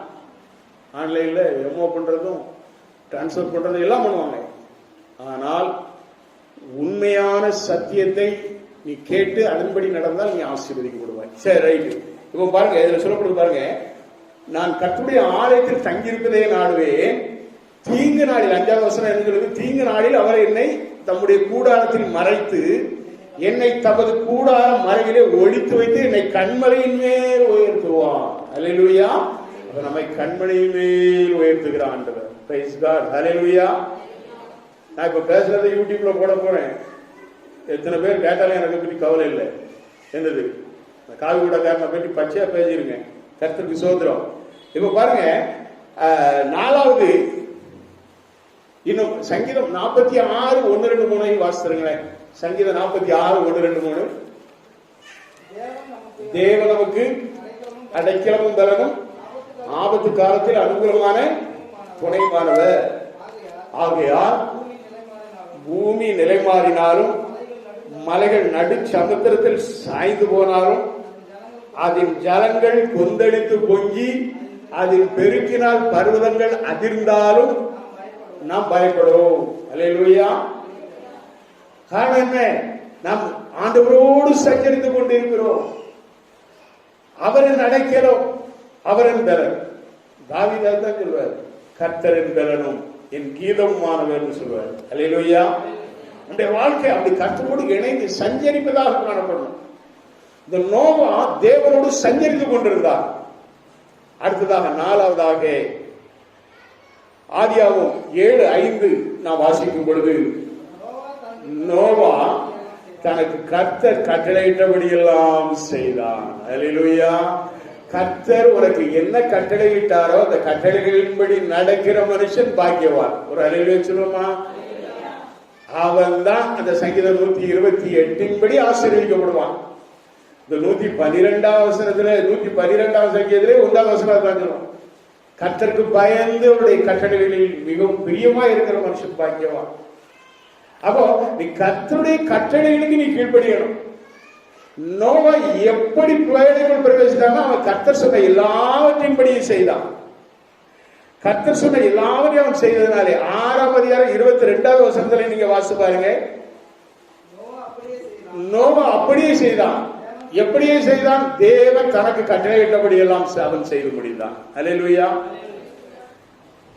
ஆன்லைன்ல எமோ பண்றதும் டிரான்ஸ்பர் பண்றது எல்லாம் பண்ணுவாங்க. ஆனால் உண்மையான சத்தியத்தை நீ கேட்டு அதன்படி நடந்தால் நீ ஆசீர்வதிக்கப்படுவாய். சரி, ரைட்டு. இப்ப பாருங்க, இதுல சொல்லப்படுது பாருங்க, நான் கர்த்தருடைய ஆலயத்தில் தங்கியிருப்பதே நாடுவேன், தீங்கு நாளில், 5வது வசனம் என்கிறது, தீங்கு நாளில் அவர் என்னை தம்முடைய கூடாரத்தில் மறைத்து என்னை தமது கூடார மறைவிலே ஒழித்து வைத்து என்னை கண்மலையின் மேல் உயர்த்துவான். அல்லேலூயா. நம்மை கண்மலையின் மேல் உயர்த்துகிறான் ஆண்டவர். Praise God. அல்லேலூயா. நான் இப்ப பேசுறதை யூடியூப்ல போட போறேன். எத்தனை பேர் கேட்டாலும் எனக்கு பற்றி கவலை இல்லை. என்னது காவி கூடக்காரனை பற்றி பச்சையா பேசிருங்க. கர்த்தருக்கு சோத்திரம். இப்ப பாருங்க, 4வது இன்னும் சங்கீதம் 46:1-2-3 வாசித்துருங்களேன். சங்கீதம் 46:1-2-3. தேவ நமக்கு அடைக்கலமும் பலனும் ஆபத்து காலத்தில் அனுகூலமான துணைமானவர். ஆகையால் பூமி நிலைமாறினாலும் மலைகள் நடு சமுத்திரத்தில் சாய்ந்து போனாலும் அதன் ஜலங்கள் கொந்தளித்து பொங்கி அதன் பெருக்கினால் பர்வதங்கள் அதிர்ந்தாலும் நாம் பயப்படுவோம். அல்லேலூயா. காரணம் என்ன? நாம் ஆண்டவரோடு சஞ்சரித்துக் கொண்டிருக்கிறோம். அவரின் அடைக்கலம், அவரின் பலன். தாவீது தான் சொல்வார், கர்த்தரின் பலனும் என் கீதமானவர் சொல்வார். அல்லேலூயா. நம்முடைய வாழ்க்கை அப்படி கர்த்தரோடு இணைந்து சஞ்சரிப்பதாக காணப்படும். இந்த நோவா தேவனோடு சஞ்சரித்துக் கொண்டிருந்தார். அடுத்ததாக 4வதாக ஆதியாகமம் 7:5 நாம் வாசிக்கும் பொழுது, நோவா தனக்கு கர்த்தர் கட்டளையிட்டபடி எல்லாம் செய்தான். அல்லேலூயா. கர்த்தர் உனக்கு என்ன கட்டளையிட்டாரோ அந்த கட்டளைகளின்படி நடக்கிற மனுஷன் பாக்கியவான். ஒரு அல்லேலூயா சொல்லுமா? அவன் தான் அந்த சங்கீதம் 128 படி ஆசீர்வதிக்கப்படுவான். இந்த 112வது வசனத்துல 112வது சங்கீதத்திலே 1வது வசனம் தான் சொல்லும், கர்த்தருக்கு பயந்து அவருடைய கட்டளைகளில் மிகவும் பிரியமா இருக்கிற மனுஷன் பாக்கியவான். அப்போ நீ கர்த்தருடைய கட்டளைகளுக்கு நீ கீழ்ப்படியணும். நோவா எப்படி பிள்ளைகள் பிரவேசித்தானோ அவன் கர்த்தர் சொன்ன எல்லாவற்றின்படியும் செய்தான். கர்த்தர் சொன்ன எல்லாவற்றையும் அவன் செய்ததுனாலே 6ஆம் அதிகாரம் 22வது வசனத்துல நீங்க வாசித்து பாருங்க. நோவா அப்படியே செய்தான். எப்படியே செய்தான்? தேவன் தனக்கு கட்டளையிட்டபடி எல்லாம் அவன் செய்து முடிந்தான். அல்லேலூயா.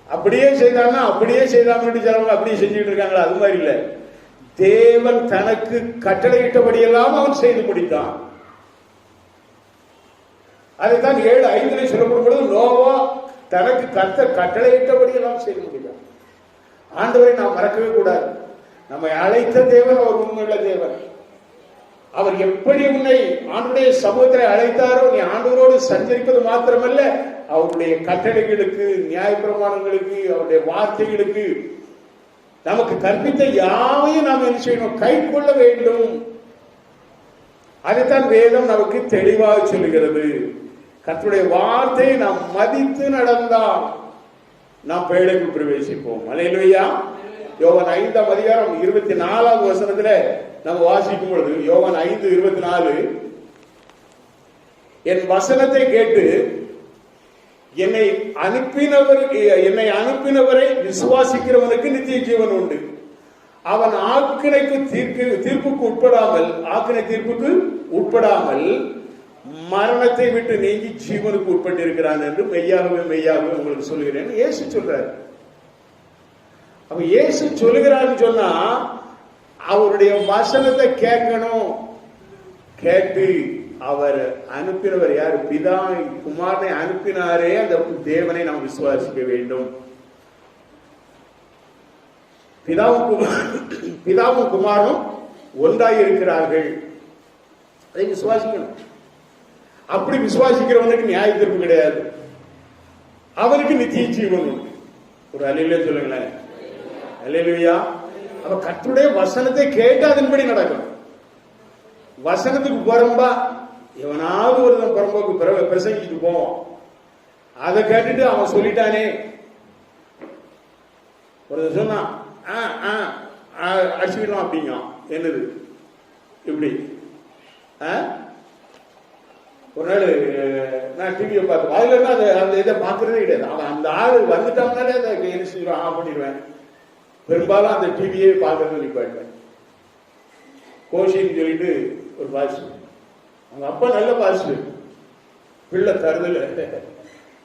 அப்படியே செய்தான்னா அப்படியே செய்தான் சிலவங்க அப்படியே செஞ்சுட்டு இருக்காங்களா? அது மாதிரி இல்ல. தேவன் தனக்கு கட்டளையிட்டபடி எல்லாம் அவன் செய்து முடித்தான். அதைத்தான் 7:5 சொல்லப்படும் பொழுது நோவா தனக்கு கர்த்தர் கட்டளையிட்டபடி எல்லாம் செய்ய முடியும். ஆண்டவரை நாம் மறக்கவே கூடாது. நம்மை அழைத்த தேவன் அவர் உண்மையுள்ள தேவன். அவர் எப்படி உன்னை ஆண்டுடைய சமூகத்தை அழைத்தாரோ, நீ ஆண்டவரோடு சஞ்சரிப்பது மாத்திரமல்ல, அவருடைய கட்டளைகளுக்கு, நியாயப்பிரமாணங்களுக்கு, அவருடைய வார்த்தைகளுக்கு நமக்கு கற்பித்த யாவையும் நாம் என்ன செய்யணும்? கை கொள்ள வேண்டும். அதைத்தான் வேதம் நமக்கு தெளிவாக சொல்லுகிறது. கர்த்தருடைய வார்த்தையை நாம் மதித்து நடந்தால் நாம் பேழைக்குள் பிரவேசிப்போம். அல்லேலூயா. யோவான் 5:24 நம்ம வாசிக்கும் பொழுது, யோவான் 5:24, என் வசனத்தை கேட்டு என்னை அனுப்பினவரை விசுவாசிக்கிறவனுக்கு நித்திய ஜீவன் உண்டு. அவன் ஆக்கினை தீர்ப்புக்கு உட்படாமல் மரணத்தை விட்டு நீங்கி ஜீவனுக்கு உட்பட்டிருக்கிறான் என்று மெய்யாகவே உங்களுக்கு சொல்லுகிறேன் இயேசு சொல்றார். அப்ப இயேசு சொல்லுகிறான்னு சொன்னா அவருடைய வசனத்தை கேட்கணும். கேட்டு அவர் அனுப்பினவர் யார்? பிதா குமாரனை அனுப்பினாரே அந்த தேவனை நாம் விசுவாசிக்க வேண்டும். பிதாவும் குமாரனும் ஒன்றாய் இருக்கிறார்கள், அதை விசுவாசிக்கணும். அப்படி விசுவாசிக்கிறவனுக்கு நியாய தீர்ப்பு கிடையாது, அவனுக்கு நித்திய ஜீவன் உண்டு. ஒரு அல்லேலூயா சொல்லுங்களேன். அல்லேலூயா. அவ கர்த்தருடைய வசனத்தை கேட்டு அதன்படி நடக்கணும். வசனத்துக்கு புறம்பா எவனாவது ஒரு புறம்போக்கு பிரசங்கிட்டு போவோம். அதை கேட்டுட்டு அவன் சொல்லிட்டானே, ஒரு சொன்னான் அடிச்சுக்கலாம் அப்படிங்க. என்னது இப்படி? ஒரு நாள் நான் டிவியை பார்த்து அதுல இருந்து அந்த இதை பார்க்கறதே கிடையாது. அவன் அந்த ஆள் வந்துட்டாங்கனாலே அதை என்ன செய்வான்? ஆஃப் பண்ணிடுவேன். பெரும்பாலும் அந்த டிவியே பார்க்கறது நிப்பாட்டுவேன். கோஷின்னு சொல்லிட்டு ஒரு பாஸ்ட், அவங்க அப்பா நல்ல பாஸ்ட், பிள்ளை தருதல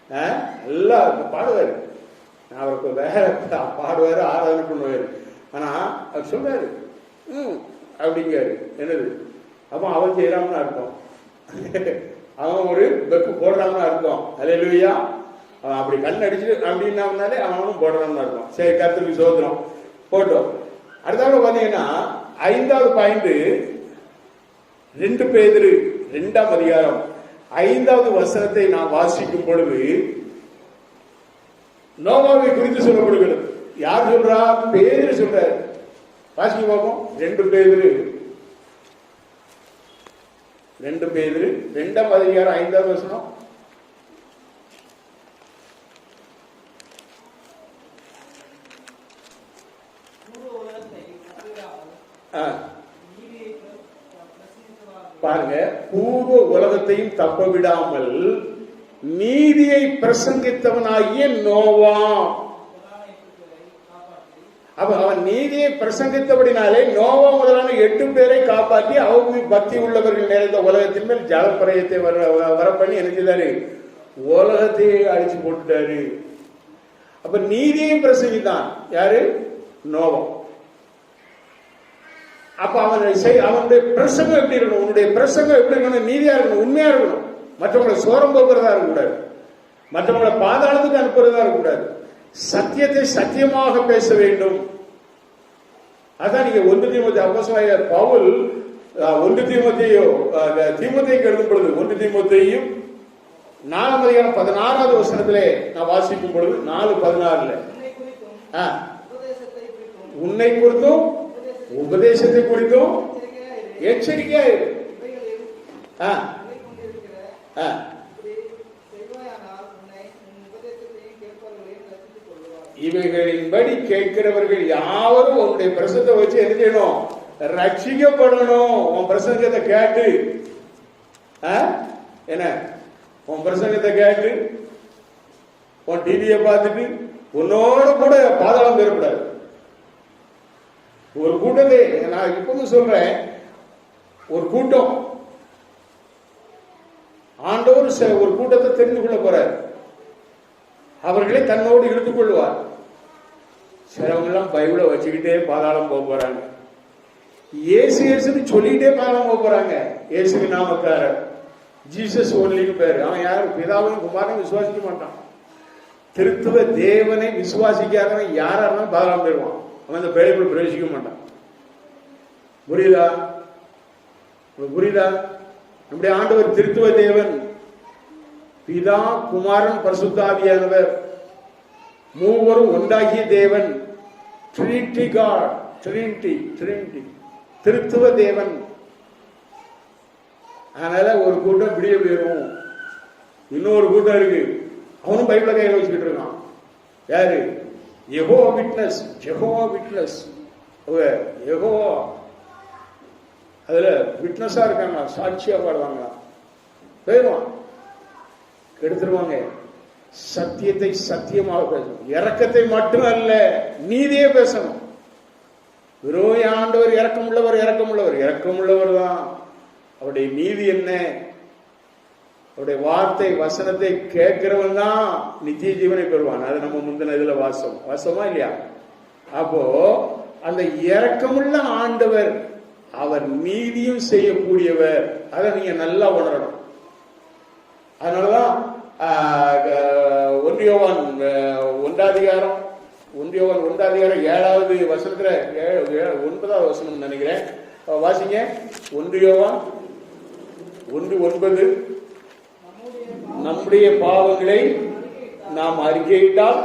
நல்லா பாடுவாரு. அவருக்கு வேற பாடுவாரு, ஆராதனை பண்ணுவாரு. ஆனா அவர் சொல்றாரு அப்படிங்காரு. என்னது? அப்போ அவன் செய்யறான்னு அர்த்தம், அவன் ஒரு பெக்கு போடுறான்னு அர்த்தம். அல்லேலூயா. அவன் அப்படி கண் அடிச்சு அப்படின்னாலே அவனும் போடுறான்னு அர்த்தம். சரி, கர்த்தருக்கு சோதனம் போட்டோம். அடுத்த பாத்தீங்கன்னா 5வது பாயிண்ட் 2 பேதுரு 2ஆம் அதிகாரம் 5வது வசனத்தை நாம் வாசிக்கும் பொழுது நோவாவை குறித்து சொல்லப்படுகிறது. யார் சொல்றா? பேதுரு சொல்றாரு. வாசிக்க பார்ப்போம். 2 பேதுரு 2ஆம் அதிகாரம் 5வது வசனம். பாருங்க, பூர்வ உலகத்தையும் தப்ப விடாமல் நீதியை பிரசங்கித்தவனாகிய நோவா. அவன் நீதியை பிரசங்கித்தபடினாலே நோவா முதலான 8 பேரை காப்பாற்றி அவங்க பக்தி உள்ளவர்கள் நிறைந்த உலகத்தின் மேல் ஜலப்பிரயத்தை வர பண்ணி என்ன செய்தாரு? உலகத்தை அழிச்சு போட்டுட்டாரு. அப்ப நீதியை பிரசங்கித்தான் யாரு? நோவா. அப்ப அவனுடைய பிரசங்கம் எப்படி இருக்கணும்? உன்னுடைய பிரசங்கம் எப்படி இருக்கணும்? நீதியா இருக்கணும், உண்மையா இருக்கணும். மற்றவங்களை சோரம் போக்குறதா இருக்கக்கூடாது, மற்றவங்களை பாதாளத்துக்கு அனுப்புறதா இருக்கக்கூடாது. சத்தியத்தை சத்தியமாக பேச வேண்டும். அதான் நீங்க 1 தீமோத்தேயு அப்போஸ்தலனாகிய பவுல் 1 தீமோத்தேயுக்கு எழுதும் பொழுது 1 தீமோத்தேயு 4ஆம் அதிகாரம் 16வது வசனத்திலே நான் வாசிக்கும் பொழுது 4:16 உன்னை குறித்தும் உபதேசத்தை குறித்தும் எச்சரிக்கையா இரு. இவைகளின்படி கேட்கிறவர்கள் யாவரும் உன்னுடைய பிரசங்கத்தை வச்சு என்ன செய்யணும்? ரட்சிக்கப்படணும். உன் பிரசங்கத்தை கேட்டு என்ன? உன் பிரசங்கத்தை கேட்டு உன் டிவியை பார்த்துட்டு உன்னோட கூட பாதாளம் பெறக்கூடாது. ஒரு கூட்டத்தை நான் இப்பவும் சொல்றேன், ஒரு கூட்டம் ஆண்டவர் ஒரு கூட்டத்தை தெரிந்து கொள்ள போறார். அவர்களை தன்னோடு இழுத்துக் கொள்வார். சிலவங்க எல்லாம் பைபிளை வச்சுக்கிட்டே பாதாளம் போக போறாங்க. இயேசுன்னு சொல்லிட்டே பாதாளம் போக போறாங்க. இயேசுவின் நாமக்காரர் ஜீசஸ் ஒன்லின்னு பேரு. அவன் யாரும் பிதாவையும் குமாரனையும் விசுவாசிக்க மாட்டான். திருத்துவ தேவனை விசுவாசிக்காதவன் யாரா இருந்தாலும் பாதாளம் போயிடுவான். அவன் அந்த பேழைக்குள் பிரவேசிக்க மாட்டான். புரியுதா? புரியுதா? நம்முடைய ஆண்டவர் திருத்துவ தேவன், பிதா குமாரன் பரிசுத்த ஆவியானவர் மூவரும் ஒன்றாகிய தேவன். ட்ரினிட்டி காட், ட்ரினிட்டி திருத்துவ தேவன். அதனால ஒரு கூட்டம் விடிய போயிடும், இன்னொரு கூட்டம் இருக்கு, அவனும் பைபிளை கையில் வச்சுக்கிட்டு இருக்கான். யாரு? யெகோவா விட்னஸ். யெகோவா அதுல விட்னஸா இருக்காங்க, சாட்சியா பாடுவாங்க. போயிடுவான், கெடுத்துருவாங்க. சத்தியத்தை சத்தியமாக பேசணும். இரக்கத்தை மட்டும் அல்ல, நீதியே பேசணும். வெறும் ஆண்டவர் இரக்கமுள்ளவர் தான். அவருடைய நீதி என்ன? அவருடைய வார்த்தை வசனத்தை கேட்கிறவன் தான் நித்திய ஜீவனை பெறுவான். அது நம்ம முந்தின இதுல வாசமா இல்லையா? அப்போ அந்த இரக்கமுள்ள ஆண்டவர், அவர் நீதியும் செய்யக்கூடியவர். அதை நீங்க நல்லா உணரணும். அதனாலதான் ஒன்றியோவான் 1 வசனத்துல 9வது வசனம் நினைக்கிறேன், வாசிங்க. ஒன்றியோவான் 1:9, நம்முடைய பாவங்களை நாம் அறிக்கையிட்டால்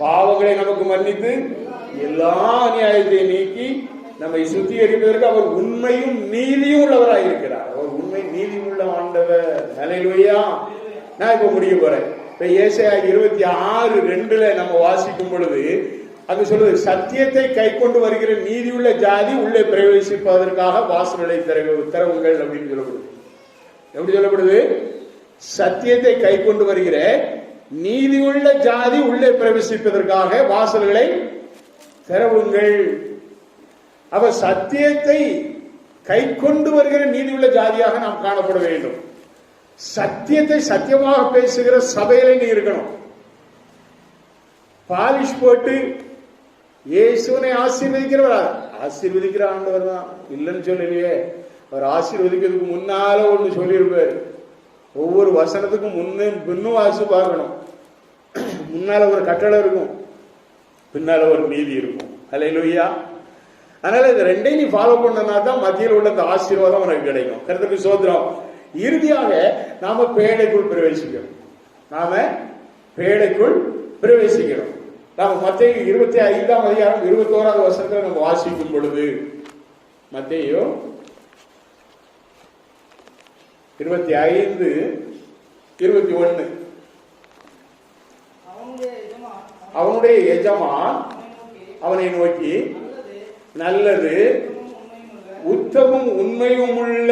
பாவங்களை நமக்கு மன்னித்து எல்லா அநியாயத்தை நீக்கி நம்மை சுத்திகரிப்பதற்கு அவர் உண்மையும் நீதியும் உள்ளவராக இருக்கிறார். அவர் உண்மை நீதி உள்ள ஆண்டவர். ஹல்லேலூயா. நான் இப்ப முடிய போறேன். இப்ப ஏசாயா 26:2 நம்ம வாசிக்கும் பொழுது அது சொல்லுது, சத்தியத்தை கை கொண்டு வருகிற நீதியுள்ள ஜாதி உள்ளே பிரவேசிப்பதற்காக வாசல்களை திறவுங்கள் அப்படின்னு சொல்லப்படுது. எப்படி சொல்லப்படுது? சத்தியத்தை கை கொண்டு வருகிற நீதியுள்ள ஜாதி உள்ளே பிரவேசிப்பதற்காக வாசல்களை திறவுங்கள். அவ சத்தியத்தை கை கொண்டு வருகிற நீதியுள்ள ஜாதியாக நாம் காணப்பட வேண்டும். சத்தியத்தை சத்தியமாக பேசுகிற சபையில நீ இருக்கணும். பாலிஷ் போட்டு இயேசுவை ஆசீர்வதிக்கிற ஆண்டவர் தான், இல்லைன்னு சொல்லலையே. அவர் ஆசீர்வதிக்கிறதுக்கு முன்னால ஒண்ணு சொல்லியிருப்பாரு. ஒவ்வொரு வசனத்துக்கும் பின்னும் வாசி பார்க்கணும். முன்னால ஒரு கட்டளை இருக்கும், பின்னால ஒரு நீதி இருக்கும். ஹல்லேலூயா. அதனால இது ரெண்டையும் நீ ஃபாலோ பண்ணனா தான் மத்தியில் உள்ள அந்த ஆசீர்வாதம் உனக்கு கிடைக்கும். கர்த்தருக்கு ஸ்தோத்திரம். இறுதியாக நாம பேழைக்குள் பிரவேசிக்கிறோம். நாம மத்தேயு 25ஆம் அதிகாரம் 21வது வசனத்துல நம்ம வாசிக்கும் பொழுது, மத்தேயு 25:21, அவனுடைய எஜமான் அவனை நோக்கி, நல்லது உத்தமும் உண்மையும் உள்ள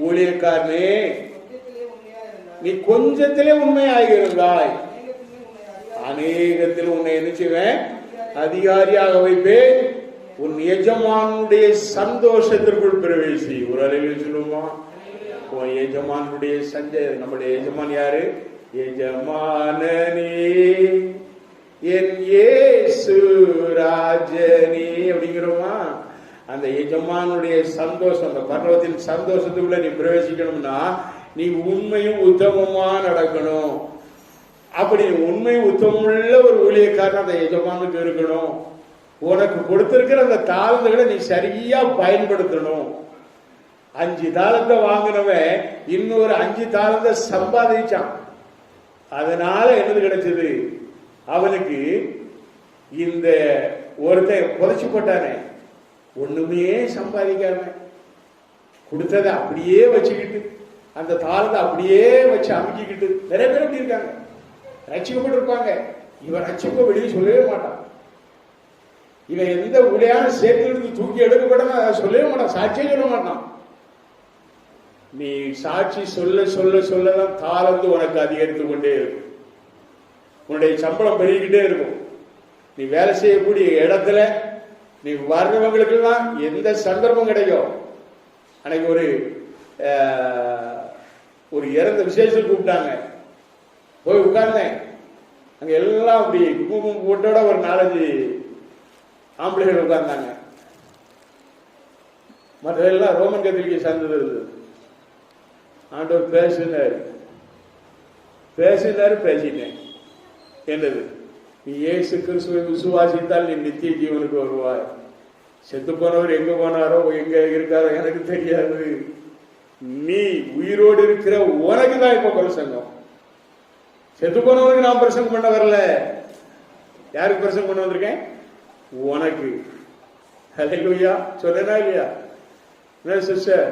ஊழியக்காரனே, நீ கொஞ்சத்திலே உண்மையாக இருந்தாய், அநேகத்தில் உன்னை என்ன செய்வேன்? அதிகாரியாக வைப்பேன். உன் எஜமானுடைய சந்தோஷத்திற்குள் பிரவேசி. ஒரு அலையில் சொல்லுமா, உன் எஜமானுடைய நம்முடைய எஜமான் யாரு? எஜமானனே என் இயேசு ராஜனே அப்படிங்கிறோமா? அந்த எஜமானுடைய சந்தோஷம், அந்த பர்வத்தின் சந்தோஷத்துக்குள்ள நீ பிரவேசிக்கணும்னா நீ உண்மையும் உத்தமமா நடக்கணும். அப்படி உண்மை உத்தமுள்ள ஒரு ஊழியக்காரன் அந்த எஜமானுக்கு இருக்கணும். உனக்கு கொடுத்திருக்கிற அந்த தாளந்துகளை நீ சரியா பயன்படுத்தணும். 5 தாளந்தை வாங்கினவன் இன்னொரு 5 தாளந்தை சம்பாதிச்சான். அதனால என்னது கிடைச்சது அவனுக்கு? இந்த ஒருத்தன் புதைச்சு போட்டானே, ஒண்ணுமே சம்பாதிக்காம கொடுத்ததை அப்படியே வச்சுக்கிட்டு, அந்த தாளத்தை அப்படியே வச்சு அமுக்கிக்கிட்டு நிறைய பேர் அப்படி இருக்காங்க. ரட்சிக்கப்பட்டிருப்பாங்க. இவன் ரட்சிப்ப வெளியே சொல்லவே மாட்டான். இவன் எந்த உடையான சேர்த்திலிருந்து தூக்கி எடுக்கப்பட்டனா சொல்லவே மாட்டான், சாட்சியே சொல்ல மாட்டான். நீ சாட்சி சொல்ல சொல்ல சொல்லதான் தாளந்து உனக்கு அதிகரித்து கொண்டே இருக்கும். உன்னுடைய சம்பளம் பெருகிக்கிட்டே இருக்கும். நீ வேலை செய்யக்கூடிய இடத்துல நீ வர்றவங்களுக்கெல்லாம் எந்த சந்தர்ப்பம் கிடைக்கும். அன்னைக்கு ஒரு இறந்த விசேஷம் கூப்பிட்டாங்க, போய் உட்கார்ந்தேன். அங்க எல்லாம் அப்படி குங்குமம் போட்டோட ஒரு 4-5 ஆம்பளைகள் உட்கார்ந்தாங்க. மற்றெல்லாம் ரோமன் கத்தோலிக்க சார்ந்தது இருந்தது. ஆண்டவர் பேசினேன் என்னது, நீ இயேசு கிறிஸ்துவை விசுவாசித்தால் நீ நித்திய ஜீவனுக்கு வருவாய். செத்து போனவர் எங்க போனாரோ எங்க இருக்காரோ எனக்கு தெரியாது. நீ உயிரோடு இருக்கிற உனக்கு தான் இப்ப பிரசங்கம். செத்து போனவருக்கு நான் பிரசங்கம் பண்ண வரல. யாருக்கு பிரசங்கம் பண்ண வந்திருக்கேன்? உனக்கு. ஹல்லேலூயா சொன்னா இல்லையா? என்ன சிஸ்டர்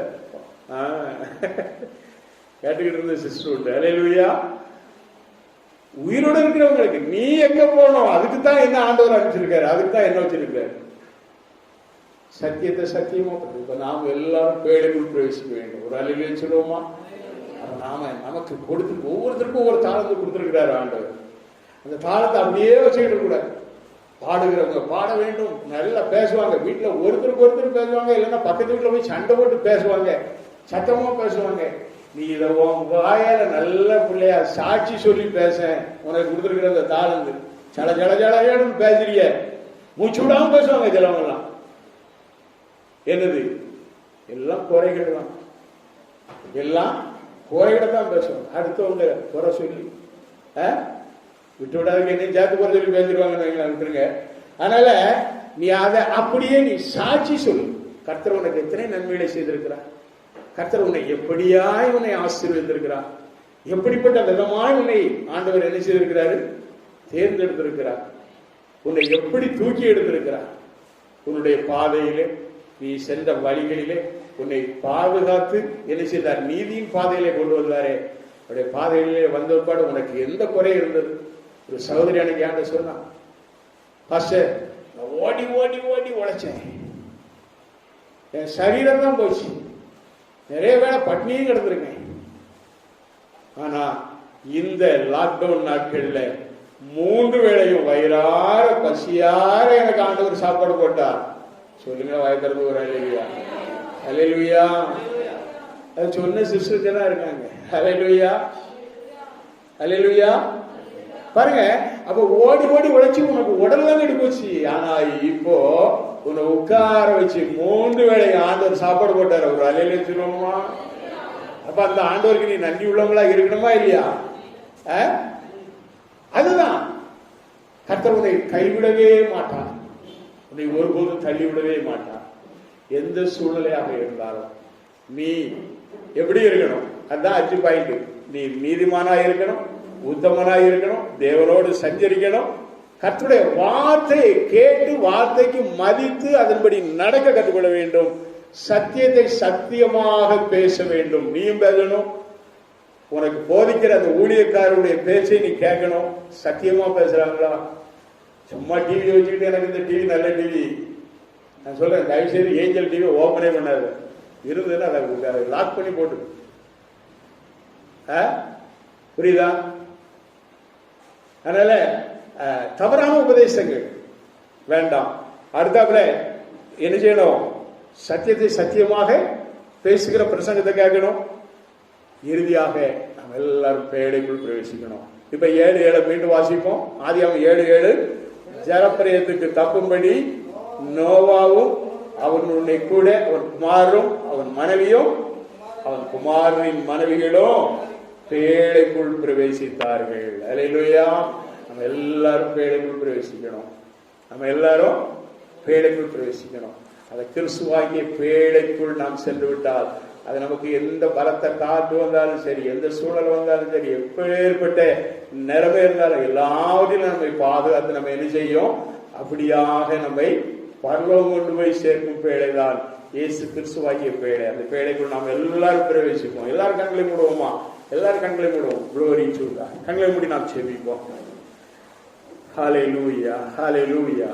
கேட்டுக்கிட்டு இருந்த சிஸ்டர் உண்டு. ஹல்லேலூயா. உயிரோடு இருக்கிறவங்களுக்கு நீ எங்க போனோம், அதுக்கு தான் என்ன ஆண்டவர் அனுப்பிச்சிருக்காரு, அதுக்கு தான் என்ன வச்சிருக்காரு. சத்தியத்தை சத்தியமா இப்ப நாம் எல்லாரும் பேழைக்குள் பிரவேசிக்க வேண்டும். ஒரு அலையில சொல்லுவோமா? நமக்கு கொடுத்து ஒவ்வொருத்தருக்கும் ஒவ்வொரு தாளத்தை கொடுத்திருக்கிறாரு ஆண்டவர். அந்த தாளத்தை அப்படியே வச்சுக்கிட்டு கூடாது. பாடுகிறவங்க பாட வேண்டும், நல்லா பேசுவாங்க, வீட்டுல ஒருத்தருக்கு ஒருத்தர் பேசுவாங்க, இல்லைன்னா பக்கத்து வீட்டுல போய் சண்டை போட்டு பேசுவாங்க, சத்தமா பேசுவாங்க. நீ இதை வாயால நல்ல பிள்ளையா சாட்சி சொல்லி பேச உனக்கு கொடுத்துருக்கிற அந்த தாளந்து சட ஜட ஜடன்னு பேசுறிய, மூச்சு விடாம பேசுவாங்க சிலவங்க எல்லாம். என்னது? எல்லாம் குறைகள் தான், எல்லாம் குறைகளை தான் பேசுவாங்க. அடுத்தவங்க குறை சொல்லி விட்டு விடாதுக்கு என்ன சேர்த்து குறை சொல்லி பேசிடுவாங்கன்னு விட்டுருங்க. அதனால நீ அதை அப்படியே நீ சாட்சி சொல்லு. கர்த்தர் உனக்கு எத்தனை நன்மைகளை செய்திருக்கிறார், கர்த்தர் உன்னை எப்படியாய் உன்னை ஆசீர்வதித்திருக்கிறார், எப்படிப்பட்ட விதமாய் உன்னை ஆண்டவர் என்ன செய்திருக்கிறாரு, தேர்ந்தெடுத்திருக்கிறார், உன்னை எப்படி தூக்கி எடுத்திருக்கிறார். உன்னுடைய பாதையிலே நீ சென்ற வழிகளிலே உன்னை பாதுகாத்து என்ன செய்தார், நீதியின் பாதையிலே கொண்டு வந்தாரே. அவருடைய பாதையிலே வந்தபாடு உனக்கு எந்த குறை இருந்தது? ஒரு சகோதரி அன்னைக்கு ஏன்ட சொன்னா, பாஸ்டர் நான் ஓடி ஓடி ஓடி உழைச்சேன், என் சரீரம் தான் போச்சு, நிறைய வேளை பட்னியும் கிடந்திருக்கேன். ஆனா இந்த லாக்டவுன் நாட்கள்ல 3 வேளையும் வயிறார பசியார எனக்கு ஆண்டவர் சாப்பாடு போட்டார். சொல்லுங்க வாய்க்கிறது ஒரு அல்லேலூயா. அல்லேலூயா. அது சொன்ன சிஸ்டர் தான் இருக்காங்க. அல்லேலூயா. அல்லேலூயா. பாருங்க, அப்ப ஓடி ஓடி உழைச்சி உனக்கு உடல்லாம் கெட்டு போச்சு. ஆனா இப்போ உன்னை உட்கார வச்சு 3 வேளை ஆண்டவர் சாப்பாடு போட்டார். ஒரு அல்லேலூயா சொல்லுவோமா? அப்ப அந்த ஆண்டவருக்கு நீ நன்றி உள்ளவங்களா இருக்கணுமா இல்லையா? அதுதான் கர்த்தர் உன்னை கைவிடவே மாட்டான், உன்னை ஒருபோதும் தள்ளிவிடவே மாட்டான். எந்த சூழ்நிலையாக இருந்தாலும் நீ எப்படி இருக்கணும்? அதுதான் 5 பாயிண்ட். நீ நீதிமானா இருக்கணும், உத்தமனா இருக்கணும், தேவனோடு சஞ்சரிக்கணும், கர்த்தருடைய வார்த்தையை கேட்டு வார்த்தைக்கு மதித்து அதன்படி நடக்க கற்றுக்கொள்ள வேண்டும், சத்தியத்தை சத்தியமாக பேச வேண்டும். நீயும் பேசணும், உனக்கு போதிக்கிற அந்த ஊழியக்காரருடைய பேச்சை நீ கேட்கணும். சத்தியமா பேசுறாங்களா? சும்மா டிவி வச்சுக்கிட்டு எனக்கு இந்த டிவி நல்ல டிவி நான் சொல்றேன், தயவுசெய்து ஏஞ்சல் டிவி ஓபனே பண்ணாது, இருந்ததுன்னா அதை லாக் பண்ணி போட்டு. புரியுதா? அதனால தவறான உபதேசங்கள் வேண்டாம். அடுத்தாப்புல என்ன செய்யணும்? சத்தியத்தை சத்தியமாக பேசுகிற பிரசங்கத்தை கேட்கணும். இறுதியாக நம்ம எல்லாரும் பேழைக்குள் பிரவேசிக்கணும். இப்ப 7:7 மீண்டும் வாசிப்போம். ஆதியாகமம் 7:7. ஜலப்பிரயத்துக்கு தப்பும்படி நோவாவும் அவனுடைய கூட அவன் குமாரரும் அவன் மனைவியும் அவன் குமாரனின் மனைவிகளும் பேழைக்குள் பிரவேசித்தார்கள். அல்லேலூயா. நம்ம எல்லாரும் பேழைக்குள் பிரவேசிக்கணும். நம்ம எல்லாரும் பேழைக்குள் பிரவேசிக்கணும். அந்த கிறிஸ்துவாகிய பேழைக்குள் நாம் சென்று விட்டால் அது நமக்கு எந்த பலத்த காற்று வந்தாலும் சரி, எந்த சூழல் வந்தாலும் சரி, எப்பேற்பட்ட நிலைமை இருந்தாலும் எல்லாவற்றிலும் நம்மை பாதுகாத்து நம்ம என்ன செய்யும்? அப்படியாக நம்மை பரலோகம் கொண்டு போய் சேர்க்கும் பேழைதான் இயேசு கிறிஸ்துவாகிய பேழை. அந்த பேழைக்குள் நாம் எல்லாரும் பிரவேசிப்போம். எல்லாரும் கண்களை மூடுவோமா? எல்லாரும் கண்களை மூடுவோம். Glory to God. கண்களை மூடி நாம் செபிப்போம். ஹல்லேலூயா, ஹல்லேலூயா.